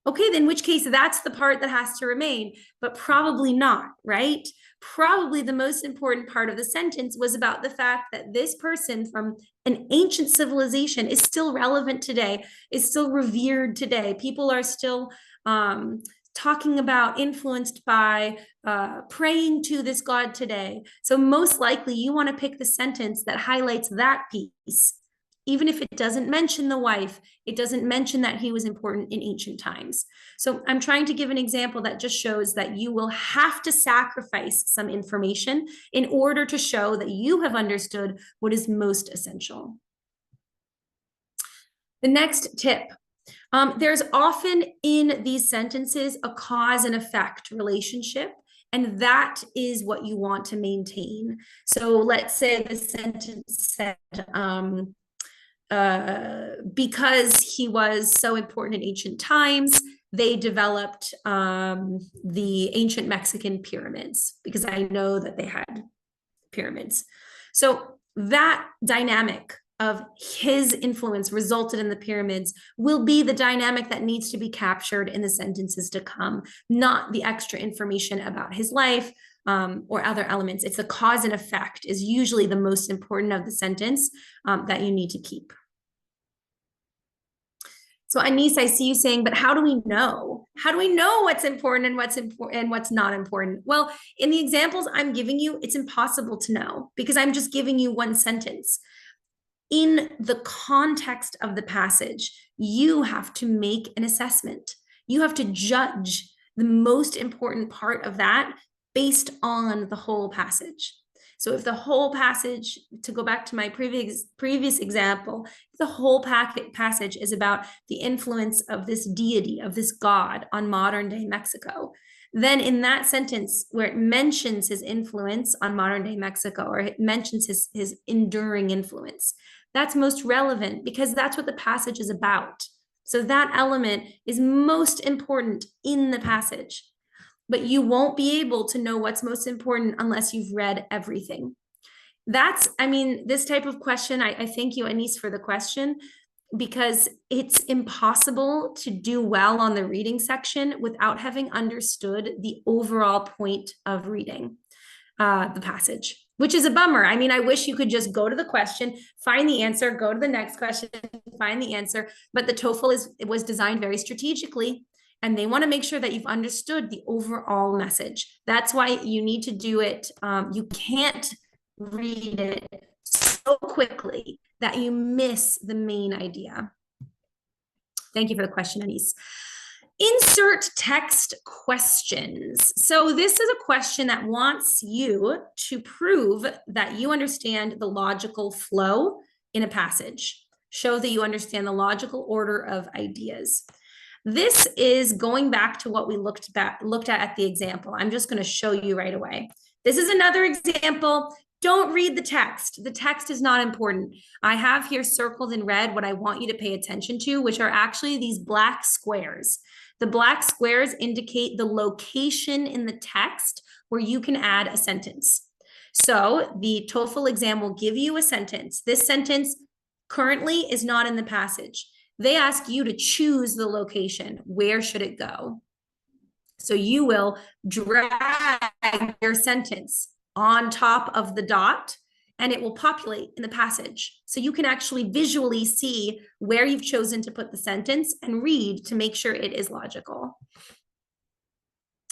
Okay, then in which case that's the part that has to remain, but probably not, right? Probably the most important part of the sentence was about the fact that this person from an ancient civilization is still relevant today, is still revered today. People are still talking about, influenced by, praying to this God today. So most likely you want to pick the sentence that highlights that piece. Even if it doesn't mention the wife, it doesn't mention that he was important in ancient times. So I'm trying to give an example that just shows that you will have to sacrifice some information in order to show that you have understood what is most essential. The next tip. There's often in these sentences a cause and effect relationship, and that is what you want to maintain. So let's say the sentence said, because he was so important in ancient times, they developed the ancient Mexican pyramids, because I know that they had pyramids. So that dynamic of his influence resulted in the pyramids will be the dynamic that needs to be captured in the sentences to come, not the extra information about his life or other elements. It's the cause and effect is usually the most important of the sentence that you need to keep. So Anise, I see you saying, but how do we know? How do we know what's important and what's not important? Well, in the examples I'm giving you, it's impossible to know because I'm just giving you one sentence. In the context of the passage, you have to make an assessment. You have to judge the most important part of that based on the whole passage. So if the whole passage, to go back to my previous example, the whole passage is about the influence of this deity, of this god on modern day Mexico, then in that sentence where it mentions his influence on modern day Mexico, or it mentions his enduring influence, that's most relevant because that's what the passage is about. So that element is most important in the passage. But you won't be able to know what's most important unless you've read everything. This type of question, I thank you, Anise, for the question, because it's impossible to do well on the reading section without having understood the overall point of reading the passage, which is a bummer. I wish you could just go to the question, find the answer, go to the next question, find the answer. But the TOEFL was designed very strategically. And they want to make sure that you've understood the overall message. That's why you need to do it. You can't read it so quickly that you miss the main idea. Thank you for the question, Anise. Insert text questions. So this is a question that wants you to prove that you understand the logical flow in a passage. Show that you understand the logical order of ideas. This is going back to what we looked at the example. I'm just going to show you right away. This is another example. Don't read the text. The text is not important. I have here circled in red what I want you to pay attention to, which are actually these black squares. The black squares indicate the location in the text where you can add a sentence. So the TOEFL exam will give you a sentence. This sentence currently is not in the passage. They ask you to choose the location. Where should it go? So you will drag your sentence on top of the dot and it will populate in the passage. So you can actually visually see where you've chosen to put the sentence and read to make sure it is logical.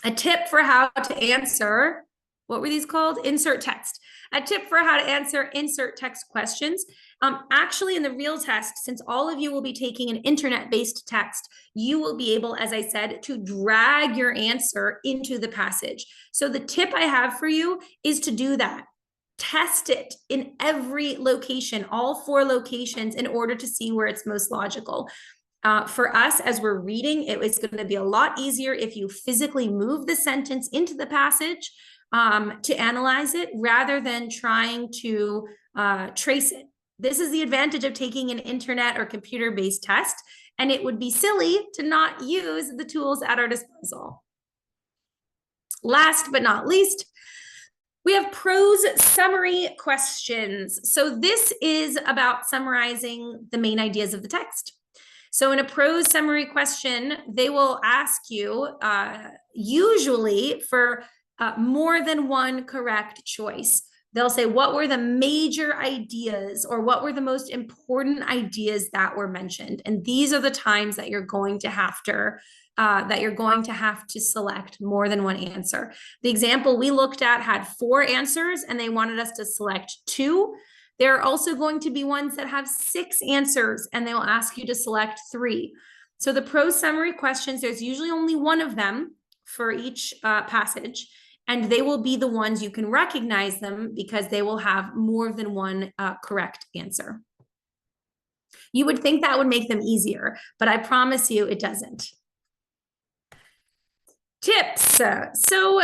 A tip for how to answer, what were these called? Insert text. A tip for how to answer insert text questions. Actually, in the real test, since all of you will be taking an internet-based text, you will be able, as I said, to drag your answer into the passage. So the tip I have for you is to do that. Test it in every location, all 4 locations, in order to see where it's most logical. For us, as we're reading, it was going to be a lot easier if you physically move the sentence into the passage to analyze it rather than trying to trace it. This is the advantage of taking an internet or computer-based test, and it would be silly to not use the tools at our disposal. Last but not least, we have prose summary questions. So this is about summarizing the main ideas of the text. So in a prose summary question, they will ask you usually for more than one correct choice. They'll say, what were the major ideas or what were the most important ideas that were mentioned? And these are the times that you're going to have to select more than one answer. The example we looked at had 4 answers and they wanted us to select 2. There are also going to be ones that have 6 answers and they will ask you to select 3. So the prose summary questions, there's usually only one of them for each passage. And they will be the ones you can recognize them because they will have more than one correct answer. You would think that would make them easier, but I promise you it doesn't. Tips. So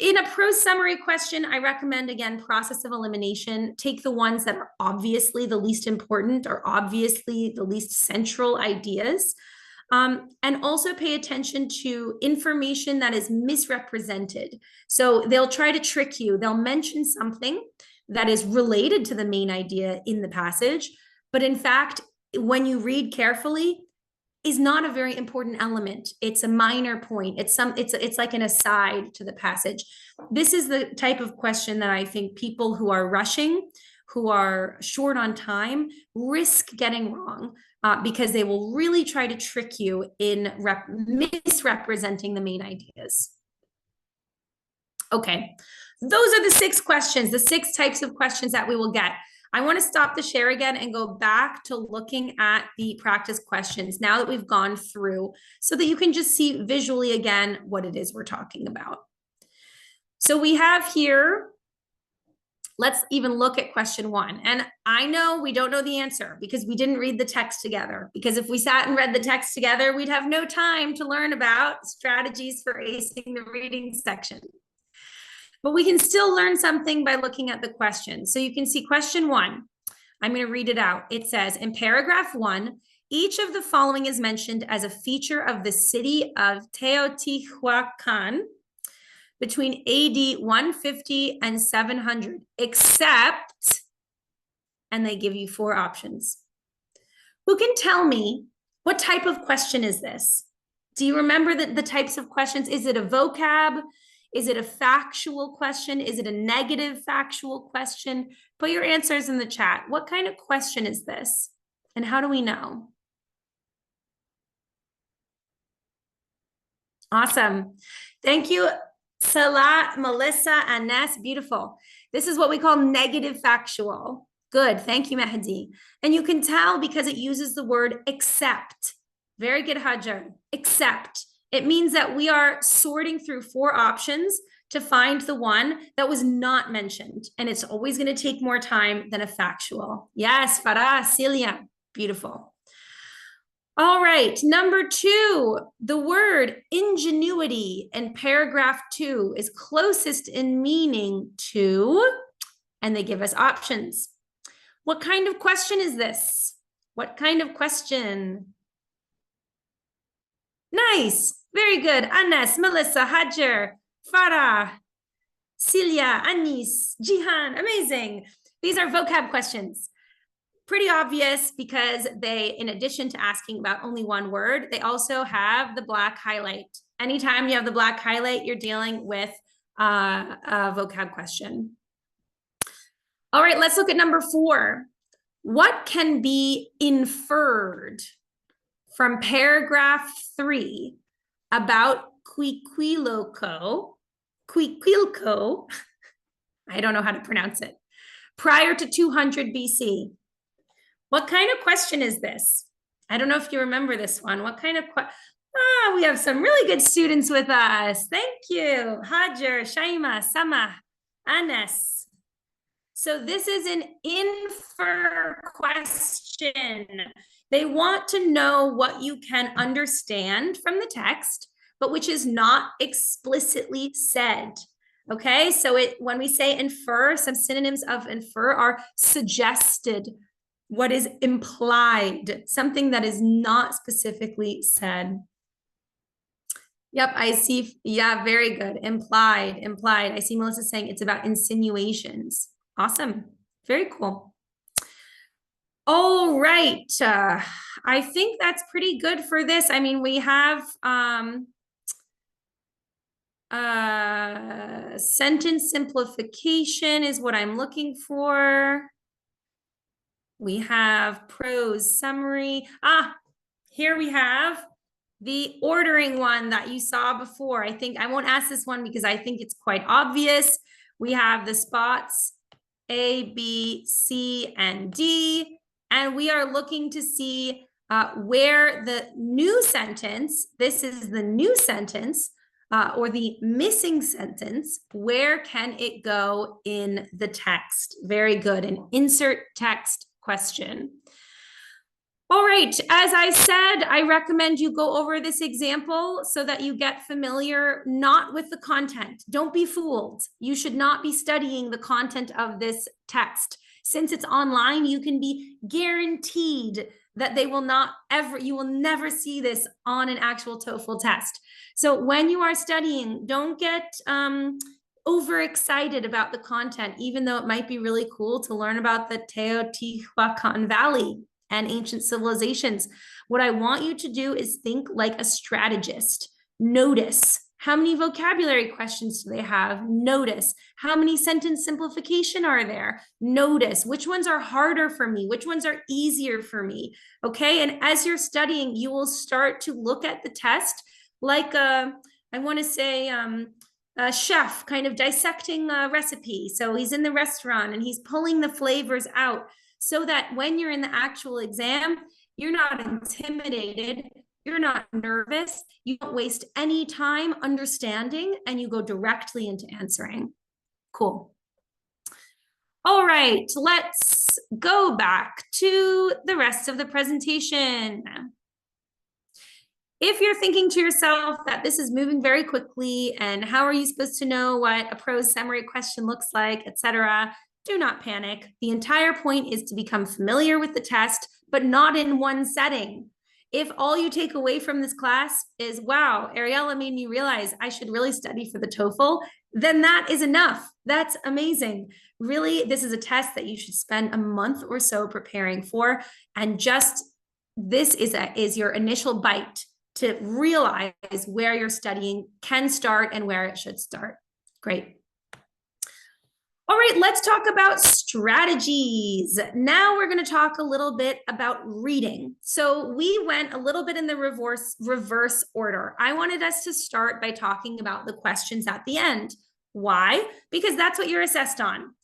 in a prose summary question, I recommend, again, process of elimination. Take the ones that are obviously the least important or obviously the least central ideas. And also pay attention to information that is misrepresented. So they'll try to trick you. They'll mention something that is related to the main idea in the passage. But in fact, when you read carefully, is not a very important element. It's a minor point. It's like an aside to the passage. This is the type of question that I think people who are rushing, who are short on time, risk getting wrong because they will really try to trick you in misrepresenting the main ideas. Okay, those are the 6 questions, the 6 types of questions that we will get. I want to stop the share again and go back to looking at the practice questions now that we've gone through so that you can just see visually again what it is we're talking about. So we have here, let's even look at question 1. And I know we don't know the answer because we didn't read the text together. Because if we sat and read the text together, we'd have no time to learn about strategies for acing the reading section. But we can still learn something by looking at the question. So you can see question 1. I'm going to read it out. It says, in paragraph 1, each of the following is mentioned as a feature of the city of Teotihuacan between AD 150 and 700, except, and they give you 4 options. Who can tell me what type of question is this? Do you remember the types of questions? Is it a vocab? Is it a factual question? Is it a negative factual question? Put your answers in the chat. What kind of question is this? And how do we know? Awesome. Thank you, Salah, Melissa, Anes. Beautiful. This is what we call negative factual. Good. Thank you, Mehdi. And you can tell because it uses the word except. Very good, Hajar. Except. It means that we are sorting through 4 options to find the one that was not mentioned. And it's always going to take more time than a factual. Yes, Farah, Celia. Beautiful. All right, number 2, the word ingenuity in paragraph 2 is closest in meaning to, and they give us options. What kind of question is this? What kind of question? Nice. Very good. Anas, Melissa, Hajar, Farah, Celia, Anis, Jihan. Amazing. These are vocab questions. Pretty obvious because they, in addition to asking about only one word, they also have the black highlight. Anytime you have the black highlight, you're dealing with a vocab question. All right, let's look at number 4. What can be inferred from paragraph 3 about Quiquilco, I don't know how to pronounce it, prior to 200 BC? What kind of question is this? I don't know if you remember this one. What kind of we have some really good students with us. Thank you. Hajar, Shaima, Sama, Anes. So this is an infer question. They want to know what you can understand from the text, but which is not explicitly said. Okay, so when we say infer, some synonyms of infer are suggested, what is implied, something that is not specifically said. Yep, I see. Yeah, very good. Implied. I see Melissa saying it's about insinuations. Awesome. Very cool. All right. I think that's pretty good for this. I mean, we have sentence simplification is what I'm looking for. We have prose summary. Here we have the ordering one that you saw before. I think I won't ask this one because I think it's quite obvious. We have the spots A, B, C, and D, and we are looking to see where the new sentence, this is the new sentence, or the missing sentence, where can it go in the text? Very good, an insert text question. All right, as I said, I recommend you go over this example so that you get familiar not with the content. Don't be fooled. You should not be studying the content of this text. Since it's online, you can be guaranteed that you will never see this on an actual TOEFL test. So when you are studying, don't get overexcited about the content, even though it might be really cool to learn about the Teotihuacan Valley and ancient civilizations. What I want you to do is think like a strategist. Notice how many vocabulary questions do they have? Notice how many sentence simplification are there? Notice which ones are harder for me, which ones are easier for me. Okay, and as you're studying, you will start to look at the test like I want to say a chef kind of dissecting a recipe. So he's in the restaurant and he's pulling the flavors out so that when you're in the actual exam, you're not intimidated, you're not nervous, you don't waste any time understanding, and you go directly into answering. Cool. All right, let's go back to the rest of the presentation. If you're thinking to yourself that this is moving very quickly and how are you supposed to know what a prose summary question looks like, etc., do not panic. The entire point is to become familiar with the test, but not in one setting. If all you take away from this class is, wow, Ariella made me realize I should really study for the TOEFL, then that is enough. That's amazing. Really, this is a test that you should spend a month or so preparing for. And just this is your initial bite to realize where you're studying can start and where it should start. Great. All right, let's talk about strategies. Now we're going to talk a little bit about reading. So we went a little bit in the reverse order. I wanted us to start by talking about the questions at the end. Why? Because that's what you're assessed on.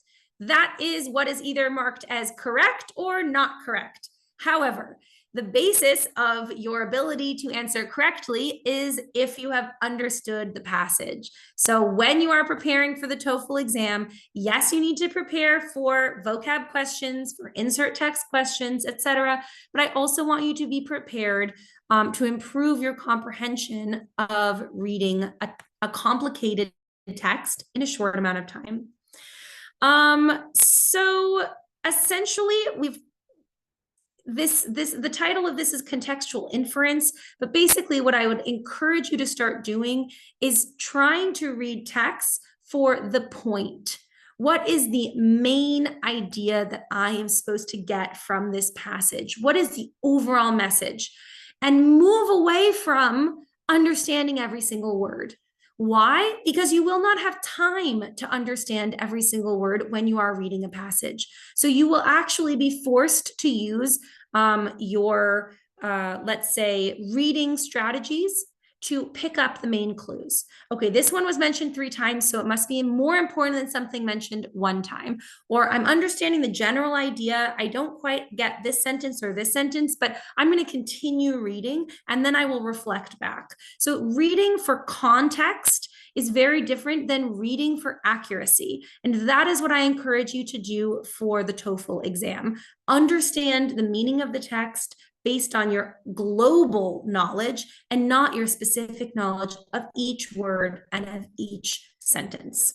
That is what is either marked as correct or not correct. However, the basis of your ability to answer correctly is if you have understood the passage. So when you are preparing for the TOEFL exam, yes, you need to prepare for vocab questions, for insert text questions, etc. But I also want you to be prepared to improve your comprehension of reading a complicated text in a short amount of time. So essentially, the title of this is contextual inference, but basically what I would encourage you to start doing is trying to read texts for the point. What is the main idea that I am supposed to get from this passage? What is the overall message? And move away from understanding every single word. Why? Because you will not have time to understand every single word when you are reading a passage. So you will actually be forced to use your, let's say, reading strategies to pick up the main clues. Okay, this one was mentioned 3 times, so it must be more important than something mentioned 1 time. Or I'm understanding the general idea. I don't quite get this sentence or this sentence, but I'm going to continue reading and then I will reflect back. So reading for context is very different than reading for accuracy. And that is what I encourage you to do for the TOEFL exam. Understand the meaning of the text based on your global knowledge and not your specific knowledge of each word and of each sentence.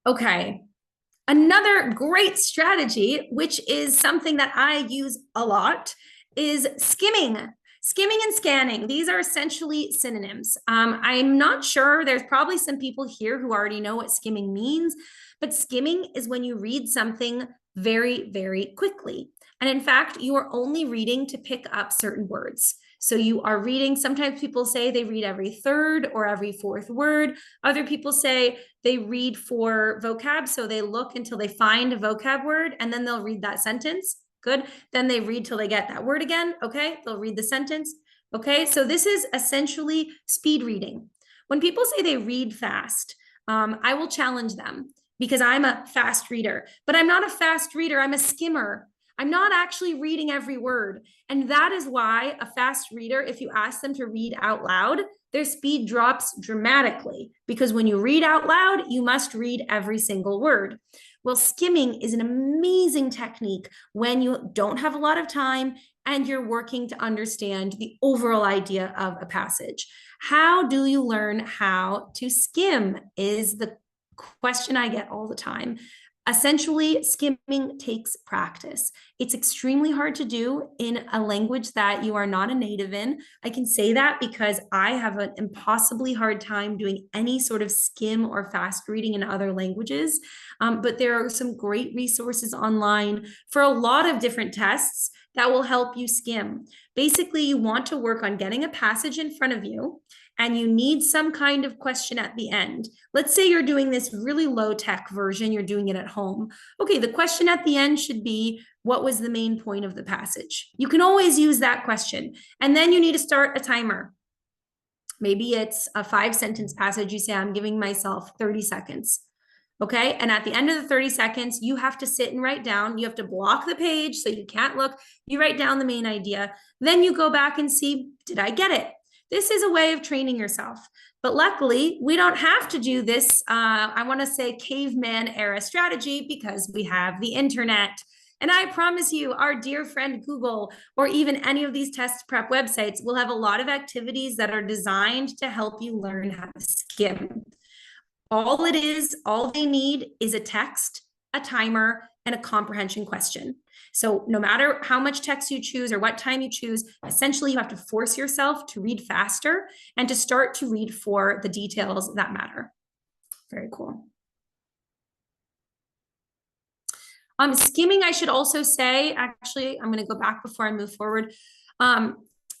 Okay, another great strategy, which is something that I use a lot, is skimming. Skimming and scanning, these are essentially synonyms. I'm not sure, there's probably some people here who already know what skimming means, but skimming is when you read something very, very quickly. And in fact, you are only reading to pick up certain words. So you are reading, sometimes people say they read every 3rd or every 4th word. Other people say they read for vocab. So they look until they find a vocab word and then they'll read that sentence. Good. Then they read till they get that word again. Okay. They'll read the sentence. Okay. So this is essentially speed reading. When people say they read fast, I will challenge them because I'm a fast reader, but I'm not a fast reader. I'm a skimmer. I'm not actually reading every word. And that is why a fast reader, if you ask them to read out loud, their speed drops dramatically because when you read out loud, you must read every single word. Well, skimming is an amazing technique when you don't have a lot of time and you're working to understand the overall idea of a passage. How do you learn how to skim is the question I get all the time. Essentially, skimming takes practice. It's extremely hard to do in a language that you are not a native in. I can say that because I have an impossibly hard time doing any sort of skim or fast reading in other languages. But there are some great resources online for a lot of different tests that will help you skim. Basically, you want to work on getting a passage in front of you, and you need some kind of question at the end. Let's say you're doing this really low-tech version, you're doing it at home. Okay, the question at the end should be, what was the main point of the passage? You can always use that question. And then you need to start a timer. Maybe it's a 5-sentence passage. You say, I'm giving myself 30 seconds. Okay. And at the end of the 30 seconds, you have to sit and write down. You have to block the page so you can't look. You write down the main idea. Then you go back and see, did I get it? This is a way of training yourself. But luckily, we don't have to do this, I want to say caveman era strategy, because we have the internet. And I promise you, our dear friend Google, or even any of these test prep websites, will have a lot of activities that are designed to help you learn how to skim. All they need is a text, a timer, and a comprehension question. So no matter how much text you choose or what time you choose, essentially you have to force yourself to read faster and to start to read for the details that matter. Very cool. Skimming, I should also say, actually, I'm going to go back before I move forward.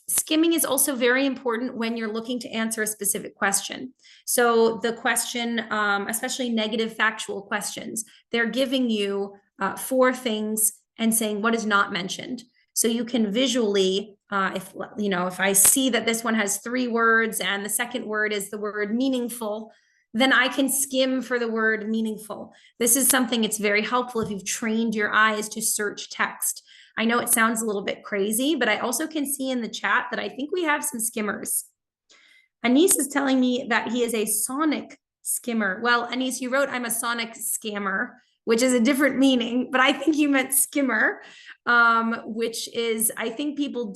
Skimming is also very important when you're looking to answer a specific question. So the question, especially negative factual questions, they're giving you 4 things and saying what is not mentioned. So you can visually, if I see that this one has 3 words and the second word is the word meaningful, then I can skim for the word meaningful. This is something it's very helpful if you've trained your eyes to search text. I know it sounds a little bit crazy, but I also can see in the chat that I think we have some skimmers. Anis is telling me that he is a sonic skimmer. Well, Anis, you wrote, I'm a sonic scammer, which is a different meaning, but I think you meant skimmer, which is, I think people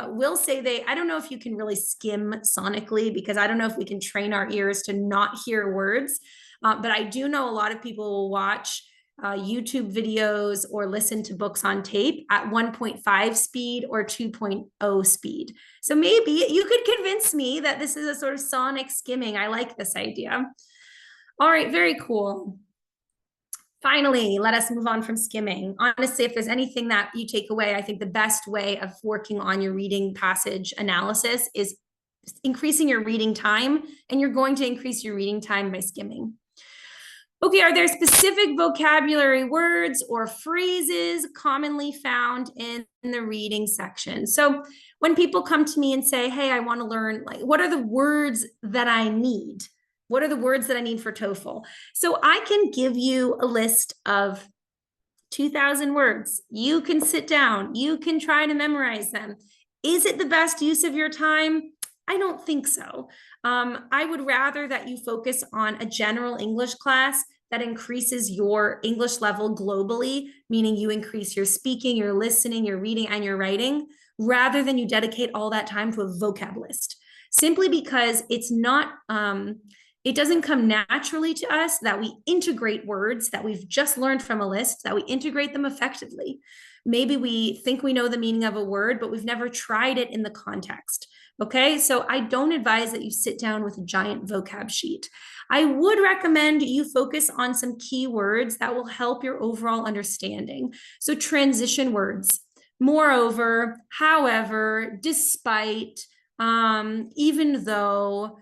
will say I don't know if you can really skim sonically, because I don't know if we can train our ears to not hear words, but I do know a lot of people will watch YouTube videos or listen to books on tape at 1.5 speed or 2.0 speed. So maybe you could convince me that this is a sort of sonic skimming. I like this idea. All right, very cool. Finally, let us move on from skimming. Honestly, if there's anything that you take away, I think the best way of working on your reading passage analysis is increasing your reading time, and you're going to increase your reading time by skimming. Okay, are there specific vocabulary words or phrases commonly found in the reading section? So when people come to me and say, hey, I want to learn, like, what are the words that I need? What are the words that I need for TOEFL? So I can give you a list of 2,000 words. You can sit down. You can try to memorize them. Is it the best use of your time? I don't think so. I would rather that you focus on a general English class that increases your English level globally, meaning you increase your speaking, your listening, your reading, and your writing, rather than you dedicate all that time to a vocab list. Simply because it's not, it doesn't come naturally to us that we integrate words that we've just learned from a list, that we integrate them effectively. Maybe we think we know the meaning of a word, but we've never tried it in the context. Okay, so I don't advise that you sit down with a giant vocab sheet. I would recommend you focus on some key words that will help your overall understanding. So transition words, moreover, however, despite, even though,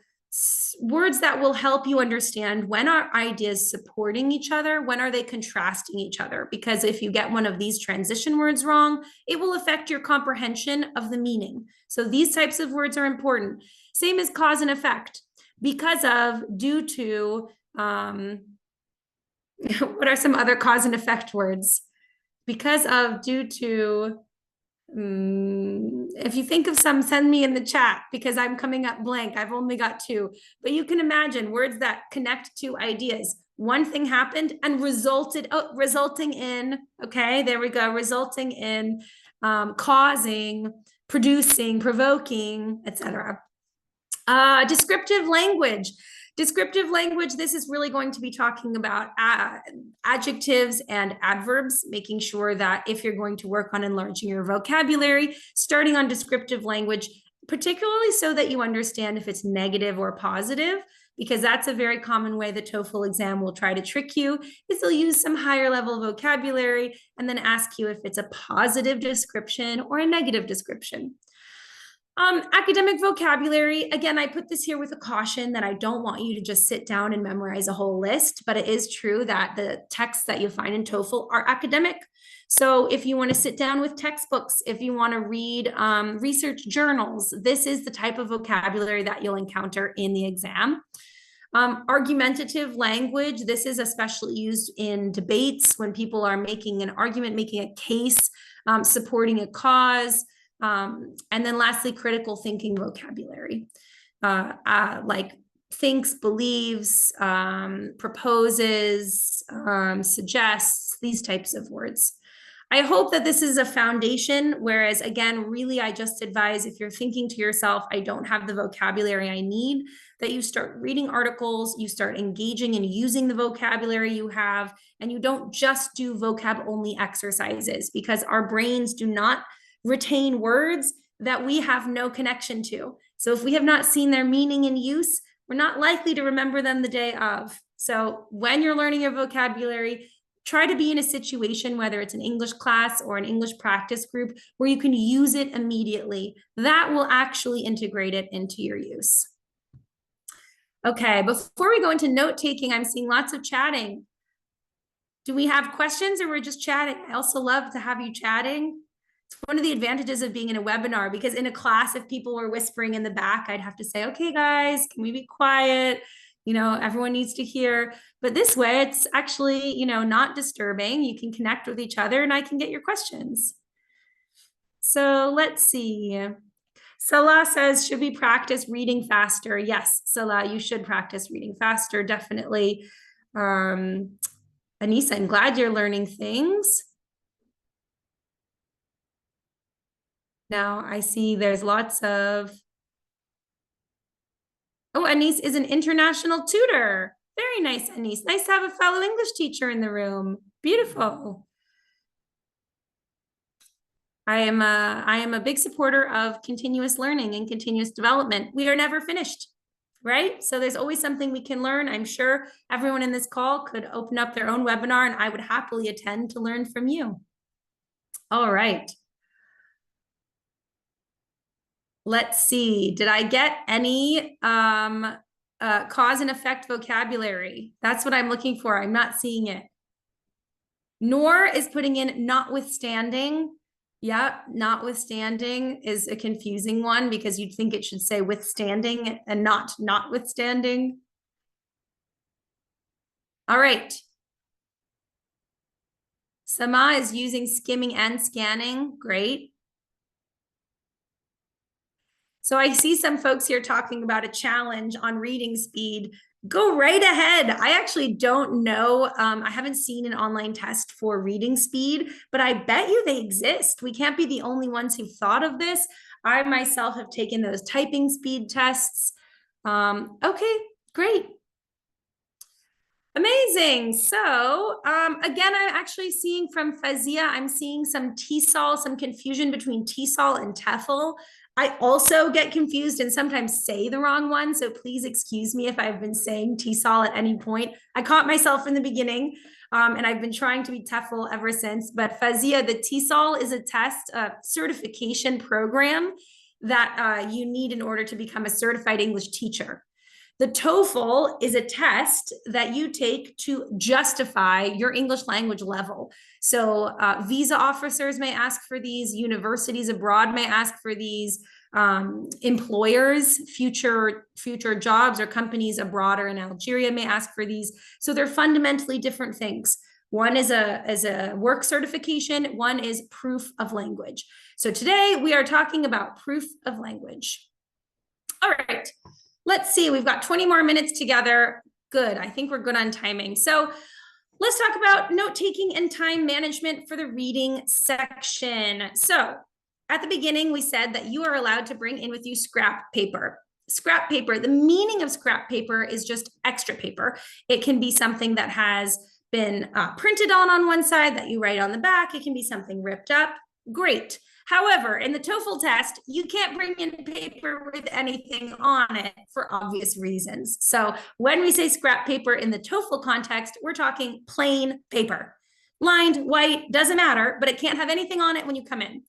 words that will help you understand when are ideas supporting each other, when are they contrasting each other? Because if you get one of these transition words wrong, it will affect your comprehension of the meaning. So these types of words are important. Same as cause and effect. Because of, due to, what are some other cause and effect words? Because of, due to, if you think of some, send me in the chat, because I'm coming up blank. I've only got 2, but you can imagine words that connect to ideas. One thing happened and resulting in, okay, there we go, resulting in, causing, producing, provoking, etc. Descriptive language. Descriptive language, this is really going to be talking about adjectives and adverbs, making sure that if you're going to work on enlarging your vocabulary, starting on descriptive language particularly so that you understand if it's negative or positive, because that's a very common way the TOEFL exam will try to trick you, is they'll use some higher level vocabulary and then ask you if it's a positive description or a negative description. Academic vocabulary, again, I put this here with a caution that I don't want you to just sit down and memorize a whole list, but it is true that the texts that you find in TOEFL are academic. So if you want to sit down with textbooks, if you want to read research journals, this is the type of vocabulary that you'll encounter in the exam. Argumentative language, this is especially used in debates when people are making an argument, making a case, supporting a cause. And then lastly, critical thinking vocabulary, like thinks, believes, proposes, suggests, these types of words. I hope that this is a foundation, whereas again, really, I just advise if you're thinking to yourself, I don't have the vocabulary I need, that you start reading articles, you start engaging and using the vocabulary you have, and you don't just do vocab only exercises, because our brains do not retain words that we have no connection to. So if we have not seen their meaning and use, we're not likely to remember them the day of. So when you're learning your vocabulary, try to be in a situation, whether it's an English class or an English practice group, where you can use it immediately. That will actually integrate it into your use. Okay, before we go into note-taking, I'm seeing lots of chatting. Do we have questions, or we're just chatting? I also love to have you chatting. It's one of the advantages of being in a webinar, because in a class, if people were whispering in the back, I'd have to say, okay, guys, can we be quiet? You know, everyone needs to hear. But this way, it's actually, you know, not disturbing. You can connect with each other and I can get your questions. So let's see. Salah says, should we practice reading faster? Yes, Salah, you should practice reading faster, definitely. Anissa, I'm glad you're learning things. Now I see there's lots of, oh, Anise is an international tutor. Very nice, Anise. Nice to have a fellow English teacher in the room. Beautiful. I am a big supporter of continuous learning and continuous development. We are never finished, right? So there's always something we can learn. I'm sure everyone in this call could open up their own webinar and I would happily attend to learn from you. All right. Let's see. Did I get any cause and effect vocabulary? That's what I'm looking for. I'm not seeing it. Nor is putting in notwithstanding. Yeah, notwithstanding is a confusing one, because you'd think it should say withstanding and not notwithstanding. All right. Sama is using skimming and scanning. Great. So I see some folks here talking about a challenge on reading speed. Go right ahead. I actually don't know. I haven't seen an online test for reading speed, but I bet you they exist. We can't be the only ones who've thought of this. I myself have taken those typing speed tests. Okay, great. Amazing. So again, I'm actually seeing from Fazia, I'm seeing some TESOL, some confusion between TESOL and TOEFL. I also get confused and sometimes say the wrong one. So please excuse me if I've been saying TESOL at any point. I caught myself in the beginning and I've been trying to be TOEFL ever since. But Fazia, the TESOL is a test, a certification program that you need in order to become a certified English teacher. The TOEFL is a test that you take to justify your English language level. So visa officers may ask for these, universities abroad may ask for these, employers, future jobs or companies abroad or in Algeria may ask for these. So they're fundamentally different things. One is a work certification, one is proof of language. So today we are talking about proof of language. All right. Let's see, we've got 20 more minutes together. Good, I think we're good on timing. So let's talk about note-taking and time management for the reading section. So at the beginning, we said that you are allowed to bring in with you scrap paper. Scrap paper, the meaning of scrap paper is just extra paper. It can be something that has been printed on one side that you write on the back. It can be something ripped up. Great. However, in the TOEFL test, you can't bring in paper with anything on it for obvious reasons. So when we say scrap paper in the TOEFL context, we're talking plain paper. Lined, white, doesn't matter, but it can't have anything on it when you come in.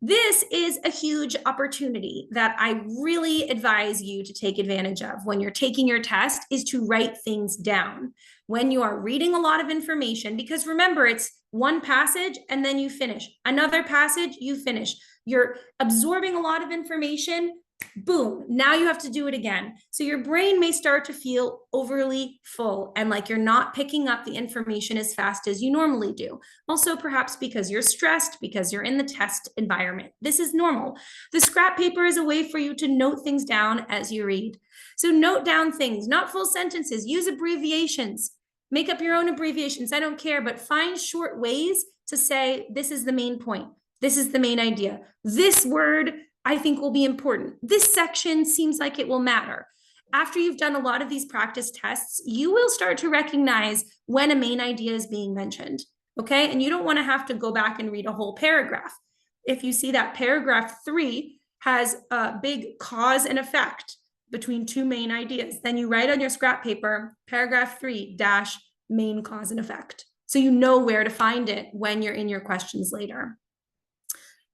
This is a huge opportunity that I really advise you to take advantage of when you're taking your test, is to write things down. When you are reading a lot of information, because remember, it's one passage and then you finish. Another passage, you finish. You're absorbing a lot of information. Boom, now you have to do it again. So your brain may start to feel overly full and like you're not picking up the information as fast as you normally do. Also, perhaps because you're stressed, because you're in the test environment. This is normal. The scrap paper is a way for you to note things down as you read. So note down things, not full sentences. Use abbreviations. Make up your own abbreviations. I don't care, but find short ways to say, this is the main point. This is the main idea. This word I think will be important. This section seems like it will matter. After you've done a lot of these practice tests, you will start to recognize when a main idea is being mentioned, okay? And you don't want to have to go back and read a whole paragraph. If you see that paragraph 3 has a big cause and effect between two main ideas, then you write on your scrap paper, paragraph 3 dash main cause and effect. So you know where to find it when you're in your questions later.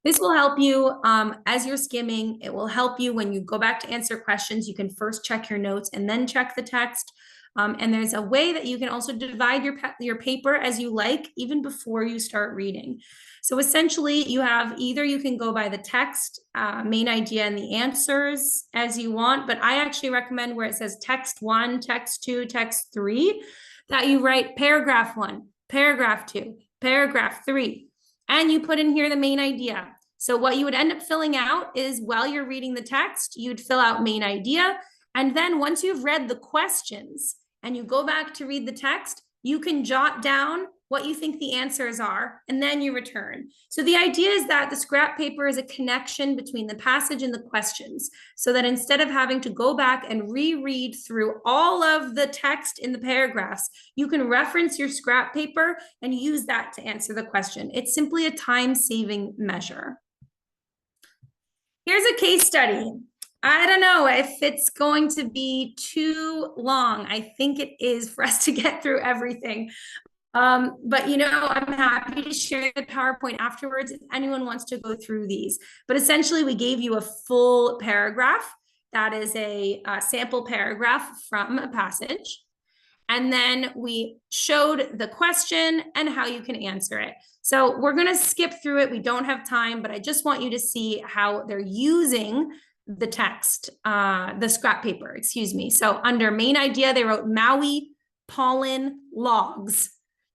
This will help you as you're skimming. It will help you when you go back to answer questions. You can first check your notes and then check the text. And there's a way that you can also divide your paper as you like, even before you start reading. So essentially, you have either you can go by the text, main idea, and the answers as you want. But I actually recommend where it says text 1, text 2, text 3, that you write paragraph 1, paragraph 2, paragraph 3. And you put in here the main idea. So what you would end up filling out is, while you're reading the text, you'd fill out main idea. And then once you've read the questions and you go back to read the text, you can jot down what you think the answers are, and then you return. So the idea is that the scrap paper is a connection between the passage and the questions, so that instead of having to go back and reread through all of the text in the paragraphs, you can reference your scrap paper and use that to answer the question. It's simply a time-saving measure. Here's a case study. I don't know if it's going to be too long. I think it is for us to get through everything. But you know, I'm happy to share the PowerPoint afterwards if anyone wants to go through these. But essentially, we gave you a full paragraph. That is a sample paragraph from a passage. And then we showed the question and how you can answer it. So we're going to skip through it. We don't have time, but I just want you to see how they're using the text, the scrap paper, excuse me. So under main idea, they wrote Maui pollen logs.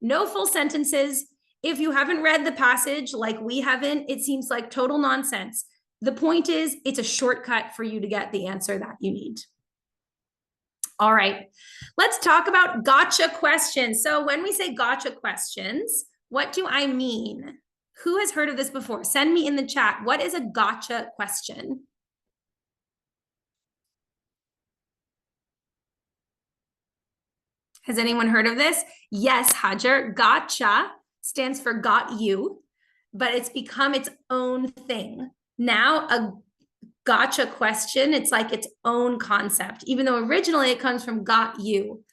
No full sentences. If you haven't read the passage like we haven't, it seems like total nonsense. The point is, it's a shortcut for you to get the answer that you need. All right, let's talk about gotcha questions. So when we say gotcha questions, what do I mean? Who has heard of this before? Send me in the chat. What is a gotcha question? Has anyone heard of this? Yes, Hajar. Gotcha stands for got you, but it's become its own thing. Now, a gotcha question, it's like its own concept, even though originally it comes from got you.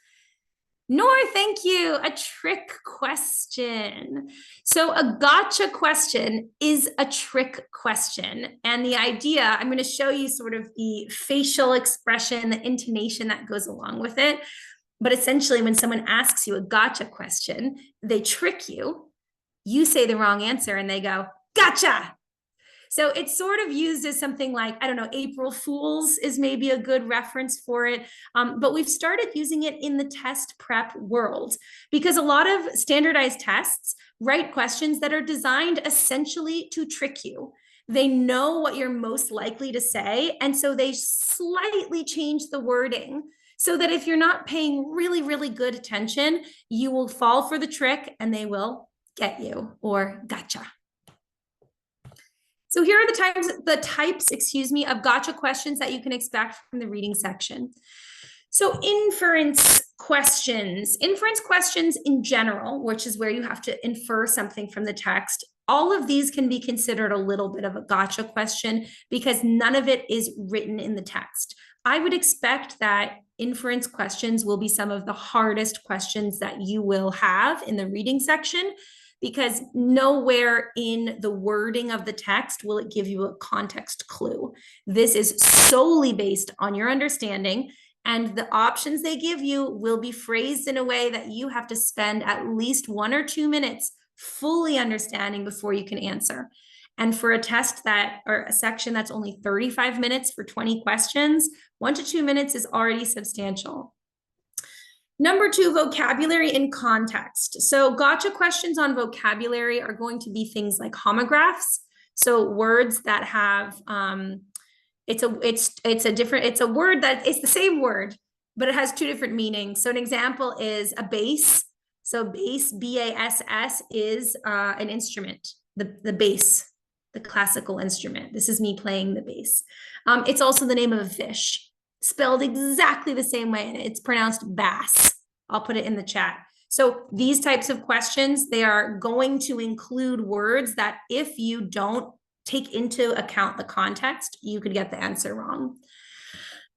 Nor, thank you, a trick question. So a gotcha question is a trick question. And the idea, I'm going to show you sort of the facial expression, the intonation that goes along with it. But essentially, when someone asks you a gotcha question, they trick you. You say the wrong answer and they go, gotcha. So it's sort of used as something like, I don't know, April Fools is maybe a good reference for it. But we've started using it in the test prep world because a lot of standardized tests write questions that are designed essentially to trick you. They know what you're most likely to say, and so they slightly change the wording so that if you're not paying really, really good attention, you will fall for the trick and they will get you, or gotcha. So here are the types, of gotcha questions that you can expect from the reading section. So inference questions in general, which is where you have to infer something from the text, all of these can be considered a little bit of a gotcha question because none of it is written in the text. I would expect that inference questions will be some of the hardest questions that you will have in the reading section, because nowhere in the wording of the text will it give you a context clue. This is solely based on your understanding, and the options they give you will be phrased in a way that you have to spend at least 1 or 2 minutes fully understanding before you can answer. And for a test or a section that's only 35 minutes for 20 questions, 1 to 2 minutes is already substantial. Number 2, vocabulary and context. So gotcha questions on vocabulary are going to be things like homographs. So words that have, it's a word that it's the same word, but it has 2 different meanings. So an example is a bass. So bass, B-A-S-S, is an instrument, the bass, the classical instrument. This is me playing the bass. It's also the name of a fish, spelled exactly the same way, and it's pronounced bass. I'll put it in the chat. So these types of questions, they are going to include words that if you don't take into account the context, you could get the answer wrong.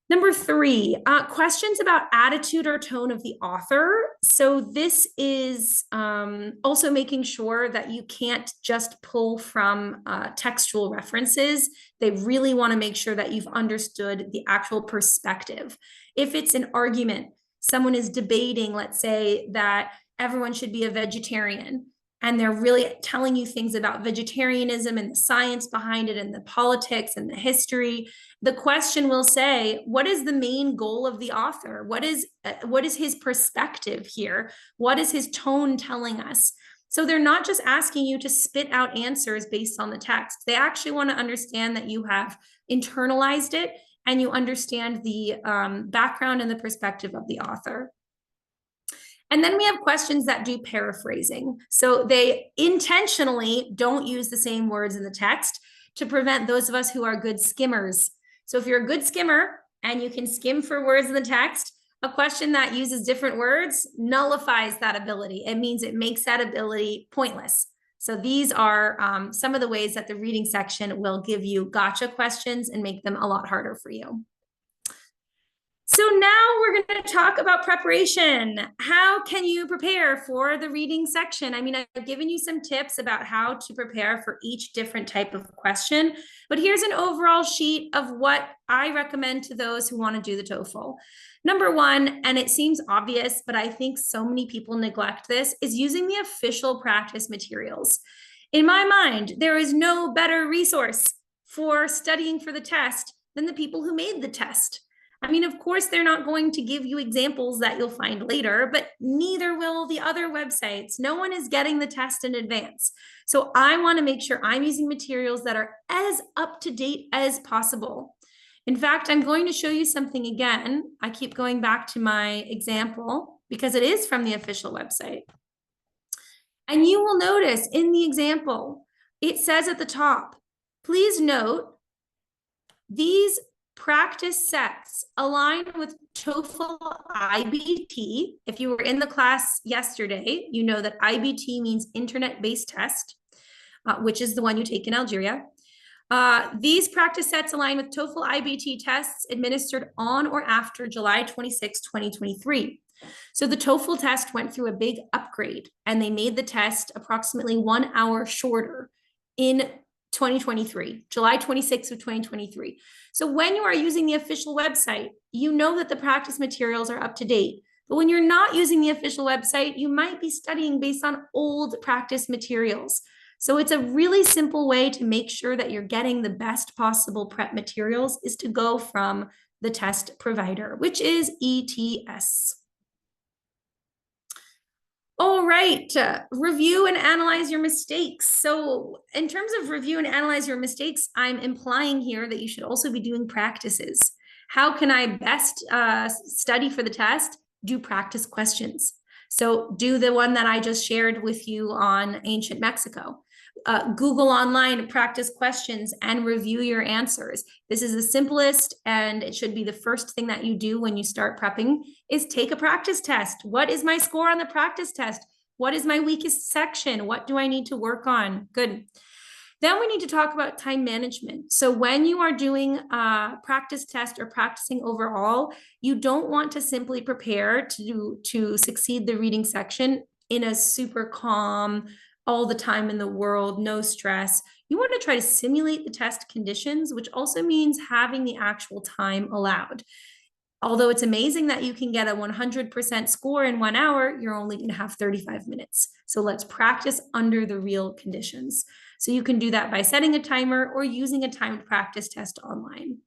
Number 3, questions about attitude or tone of the author. So this is also making sure that you can't just pull from textual references. They really want to make sure that you've understood the actual perspective. If it's an argument, someone is debating, let's say, that everyone should be a vegetarian, and they're really telling you things about vegetarianism and the science behind it and the politics and the history, the question will say, what is the main goal of the author? What is his perspective here? What is his tone telling us? So they're not just asking you to spit out answers based on the text. They actually want to understand that you have internalized it and you understand the background and the perspective of the author. And then we have questions that do paraphrasing. So they intentionally don't use the same words in the text to prevent those of us who are good skimmers. So if you're a good skimmer and you can skim for words in the text, a question that uses different words nullifies that ability. It means it makes that ability pointless. So these are some of the ways that the reading section will give you gotcha questions and make them a lot harder for you. So now we're going to talk about preparation. How can you prepare for the reading section? I mean, I've given you some tips about how to prepare for each different type of question, but here's an overall sheet of what I recommend to those who want to do the TOEFL. Number 1, and it seems obvious, but I think so many people neglect this, is using the official practice materials. In my mind, there is no better resource for studying for the test than the people who made the test. I mean, of course, they're not going to give you examples that you'll find later, but neither will the other websites. No one is getting the test in advance. So I want to make sure I'm using materials that are as up to date as possible. In fact, I'm going to show you something again. I keep going back to my example because it is from the official website. And you will notice in the example, it says at the top, please note, these practice sets align with TOEFL IBT. If you were in the class yesterday, you know that IBT means internet-based test, which is the one you take in Algeria. These practice sets align with TOEFL IBT tests administered on or after July 26, 2023. So the TOEFL test went through a big upgrade, and they made the test approximately 1 hour shorter in 2023, July 26th of 2023. So when you are using the official website, you know that the practice materials are up to date. But when you're not using the official website, you might be studying based on old practice materials. So it's a really simple way to make sure that you're getting the best possible prep materials is to go from the test provider, which is ETS. All right, review and analyze your mistakes. So in terms of review and analyze your mistakes, I'm implying here that you should also be doing practices. How can I best study for the test? Do practice questions. So do the one that I just shared with you on ancient Mexico. Google online practice questions and review your answers. This is the simplest, and it should be the first thing that you do when you start prepping is take a practice test. What is my score on the practice test? What is my weakest section? What do I need to work on? Good. Then we need to talk about time management. So when you are doing a practice test or practicing overall, you don't want to simply prepare to succeed the reading section in a super calm, all the time in the world, no stress. You want to try to simulate the test conditions, which also means having the actual time allowed. Although it's amazing that you can get a 100% score in 1 hour, you're only going to have 35 minutes. So let's practice under the real conditions. So you can do that by setting a timer or using a timed practice test online.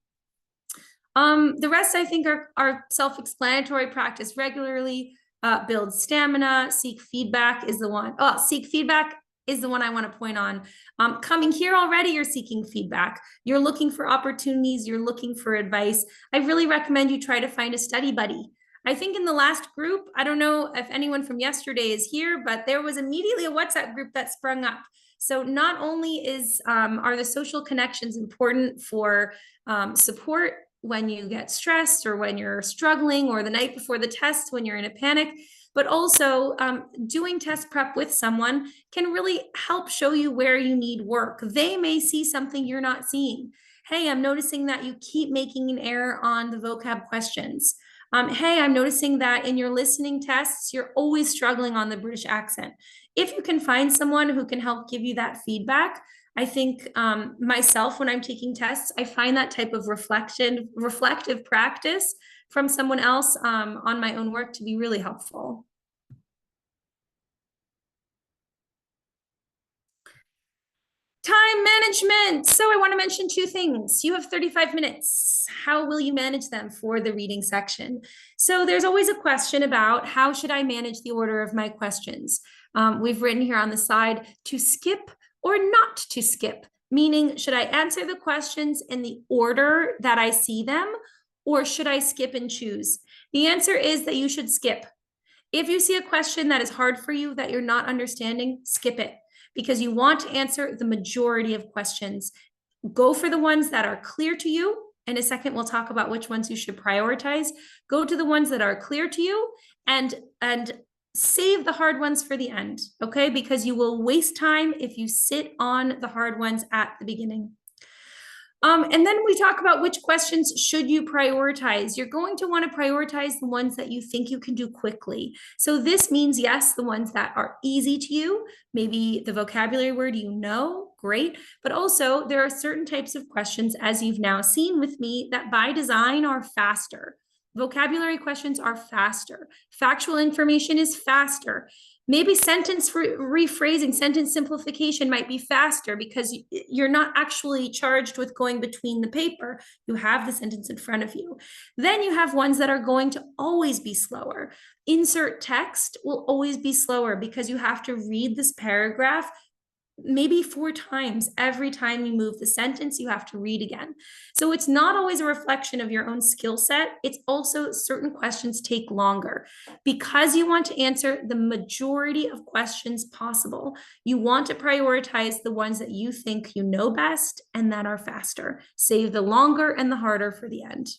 The rest, I think, are self-explanatory. Practice regularly, build stamina, seek feedback is the one. Oh, seek feedback is the one I want to point on. Coming here already, you're seeking feedback. You're looking for opportunities. You're looking for advice. I really recommend you try to find a study buddy. I think in the last group, I don't know if anyone from yesterday is here, but there was immediately a WhatsApp group that sprung up. So not only are the social connections important for support when you get stressed or when you're struggling or the night before the test when you're in a panic, but also doing test prep with someone can really help show you where you need work. They may see something you're not seeing. Hey, I'm noticing that you keep making an error on the vocab questions. Hey, I'm noticing that in your listening tests, you're always struggling on the British accent. If you can find someone who can help give you that feedback, I think myself, when I'm taking tests, I find that type of reflective practice from someone else on my own work to be really helpful. Time management. So I want to mention two things. You have 35 minutes. How will you manage them for the reading section? So there's always a question about how should I manage the order of my questions? We've written here on the side to skip or not to skip, meaning should I answer the questions in the order that I see them, or should I skip and choose? The answer is that you should skip. If you see a question that is hard for you, that you're not understanding, skip it, because you want to answer the majority of questions. Go for the ones that are clear to you. In a second, we'll talk about which ones you should prioritize. Go to the ones that are clear to you and save the hard ones for the end, okay? Because you will waste time if you sit on the hard ones at the beginning. And then we talk about which questions should you prioritize. You're going to want to prioritize the ones that you think you can do quickly. So this means, yes, the ones that are easy to you, maybe the vocabulary word you know, great. But also there are certain types of questions, as you've now seen with me, that by design are faster. Vocabulary questions are faster. Factual information is faster. Maybe sentence rephrasing, sentence simplification might be faster because you're not actually charged with going between the paper. You have the sentence in front of you. Then you have ones that are going to always be slower. Insert text will always be slower because you have to read this paragraph maybe 4 times. Every time you move the sentence, you have to read again. So it's not always a reflection of your own skill set. It's also certain questions take longer. Because you want to answer the majority of questions possible, you want to prioritize the ones that you think you know best and that are faster. Save the longer and the harder for the end.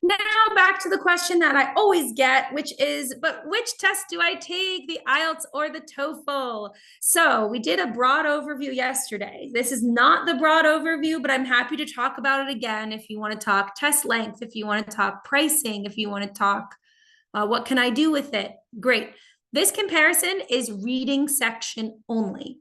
Now back to the question that I always get, which is, but which test do I take, the IELTS or the TOEFL? So we did a broad overview yesterday. This is not the broad overview, but I'm happy to talk about it again if you want to talk test length, if you want to talk pricing, if you want to talk what can I do with it? Great. This comparison is reading section only.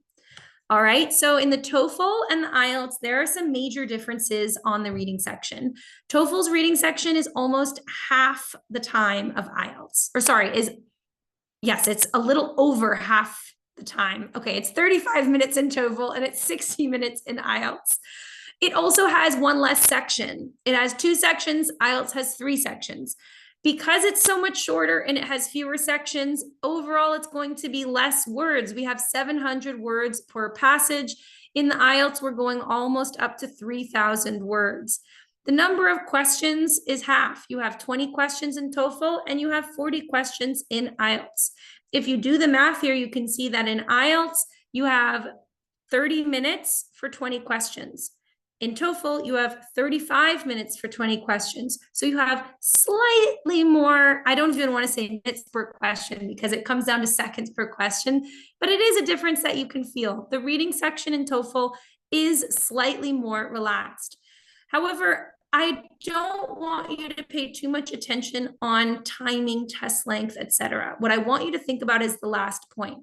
All right, so in the TOEFL and the IELTS, there are some major differences on the reading section. TOEFL's reading section is almost half the time of IELTS, or sorry, yes, it's a little over half the time. Okay, it's 35 minutes in TOEFL and it's 60 minutes in IELTS. It also has one less section. It has 2 sections, IELTS has 3 sections. Because it's so much shorter and it has fewer sections, overall it's going to be less words. We have 700 words per passage. In the IELTS, we're going almost up to 3,000 words. The number of questions is half. You have 20 questions in TOEFL and you have 40 questions in IELTS. If you do the math here, you can see that in IELTS, you have 30 minutes for 20 questions. In TOEFL, you have 35 minutes for 20 questions. So you have slightly more, I don't even want to say minutes per question because it comes down to seconds per question, but it is a difference that you can feel. The reading section in TOEFL is slightly more relaxed. However, I don't want you to pay too much attention on timing, test length, etc. What I want you to think about is the last point.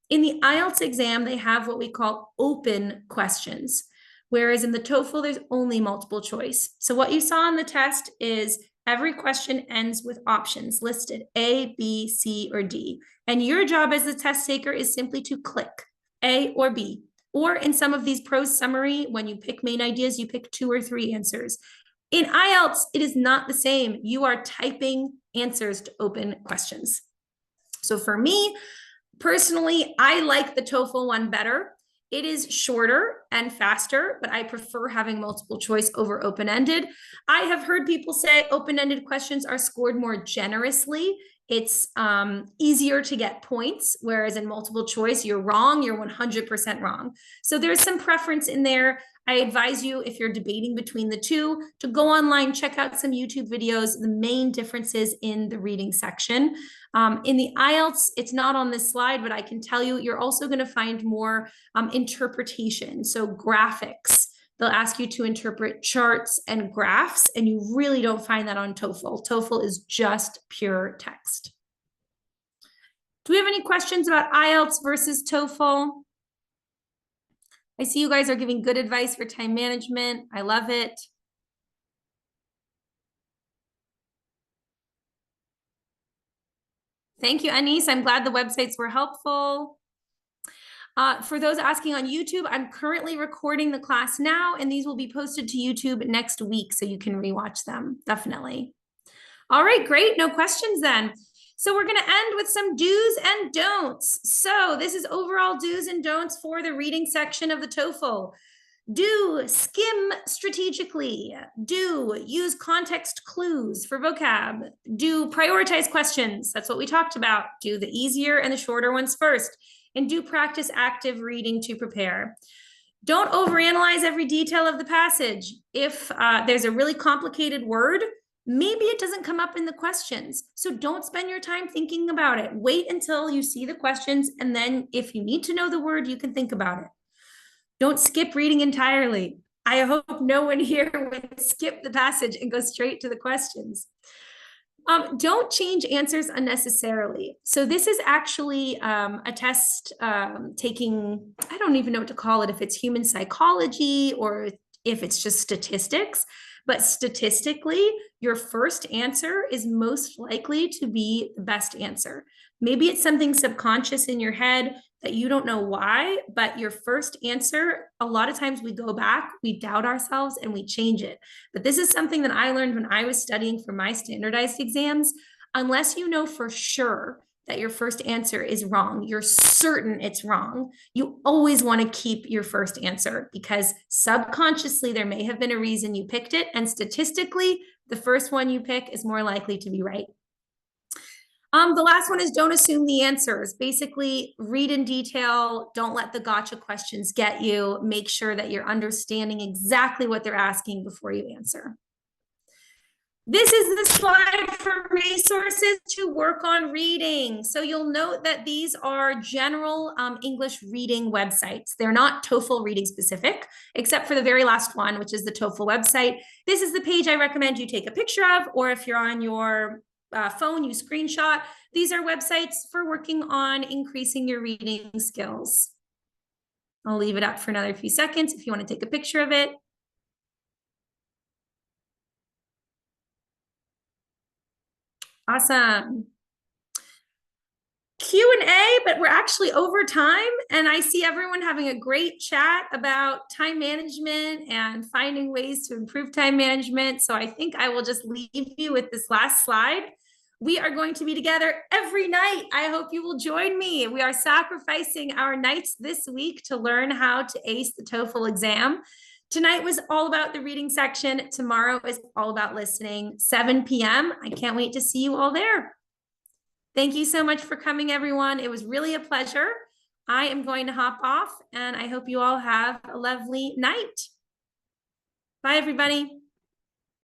In the IELTS exam, they have what we call open questions, whereas in the TOEFL, there's only multiple choice. So what you saw on the test is every question ends with options listed, A, B, C, or D. And your job as the test taker is simply to click A or B. Or in some of these prose summary, when you pick main ideas, you pick 2 or 3 answers. In IELTS, it is not the same. You are typing answers to open questions. So for me, personally, I like the TOEFL one better. It is shorter and faster, but I prefer having multiple choice over open-ended. I have heard people say open-ended questions are scored more generously. It's easier to get points, whereas in multiple choice, you're wrong, you're 100% wrong. So there's some preference in there. I advise you, if you're debating between the two, to go online, check out some YouTube videos, the main differences in the reading section. In the IELTS, it's not on this slide, but I can tell you, you're also going to find more interpretation. So graphics, they'll ask you to interpret charts and graphs, and you really don't find that on TOEFL. TOEFL is just pure text. Do we have any questions about IELTS versus TOEFL? I see you guys are giving good advice for time management. I love it. Thank you, Anis. I'm glad the websites were helpful. For those asking on YouTube, I'm currently recording the class now, and these will be posted to YouTube next week, so you can rewatch them, definitely. All right, great. No questions then. So we're going to end with some do's and don'ts. So this is overall do's and don'ts for the reading section of the TOEFL. Do skim strategically. Do use context clues for vocab. Do prioritize questions. That's what we talked about. Do the easier and the shorter ones first. And do practice active reading to prepare. Don't overanalyze every detail of the passage. If there's a really complicated word, maybe it doesn't come up in the questions. So don't spend your time thinking about it. Wait until you see the questions, and then if you need to know the word, you can think about it. Don't skip reading entirely. I hope no one here would skip the passage and go straight to the questions. Don't change answers unnecessarily. So this is actually a test taking, I don't even know what to call it, if it's human psychology or if it's just statistics. But statistically, your first answer is most likely to be the best answer. Maybe it's something subconscious in your head that you don't know why, but your first answer, a lot of times we go back, we doubt ourselves, and we change it. But this is something that I learned when I was studying for my standardized exams. Unless you know for sure that your first answer is wrong, you're certain it's wrong, you always want to keep your first answer, because subconsciously there may have been a reason you picked it, and statistically the first one you pick is more likely to be right. The last one is don't assume the answers. Basically, read in detail. Don't let the gotcha questions get you. Make sure that you're understanding exactly what they're asking before you answer. This is the slide for resources to work on reading. So you'll note that these are general English reading websites. They're not TOEFL reading specific, except for the very last one, which is the TOEFL website. This is the page I recommend you take a picture of, or if you're on your phone, you screenshot. These are websites for working on increasing your reading skills. I'll leave it up for another few seconds if you want to take a picture of it. Awesome. Q&A, but we're actually over time, and I see everyone having a great chat about time management and finding ways to improve time management. So I think I will just leave you with this last slide. We are going to be together every night. I hope you will join me. We are sacrificing our nights this week to learn how to ace the TOEFL exam. Tonight was all about the reading section. Tomorrow is all about listening, 7 p.m. I can't wait to see you all there. Thank you so much for coming, everyone. It was really a pleasure. I am going to hop off, and I hope you all have a lovely night. Bye, everybody.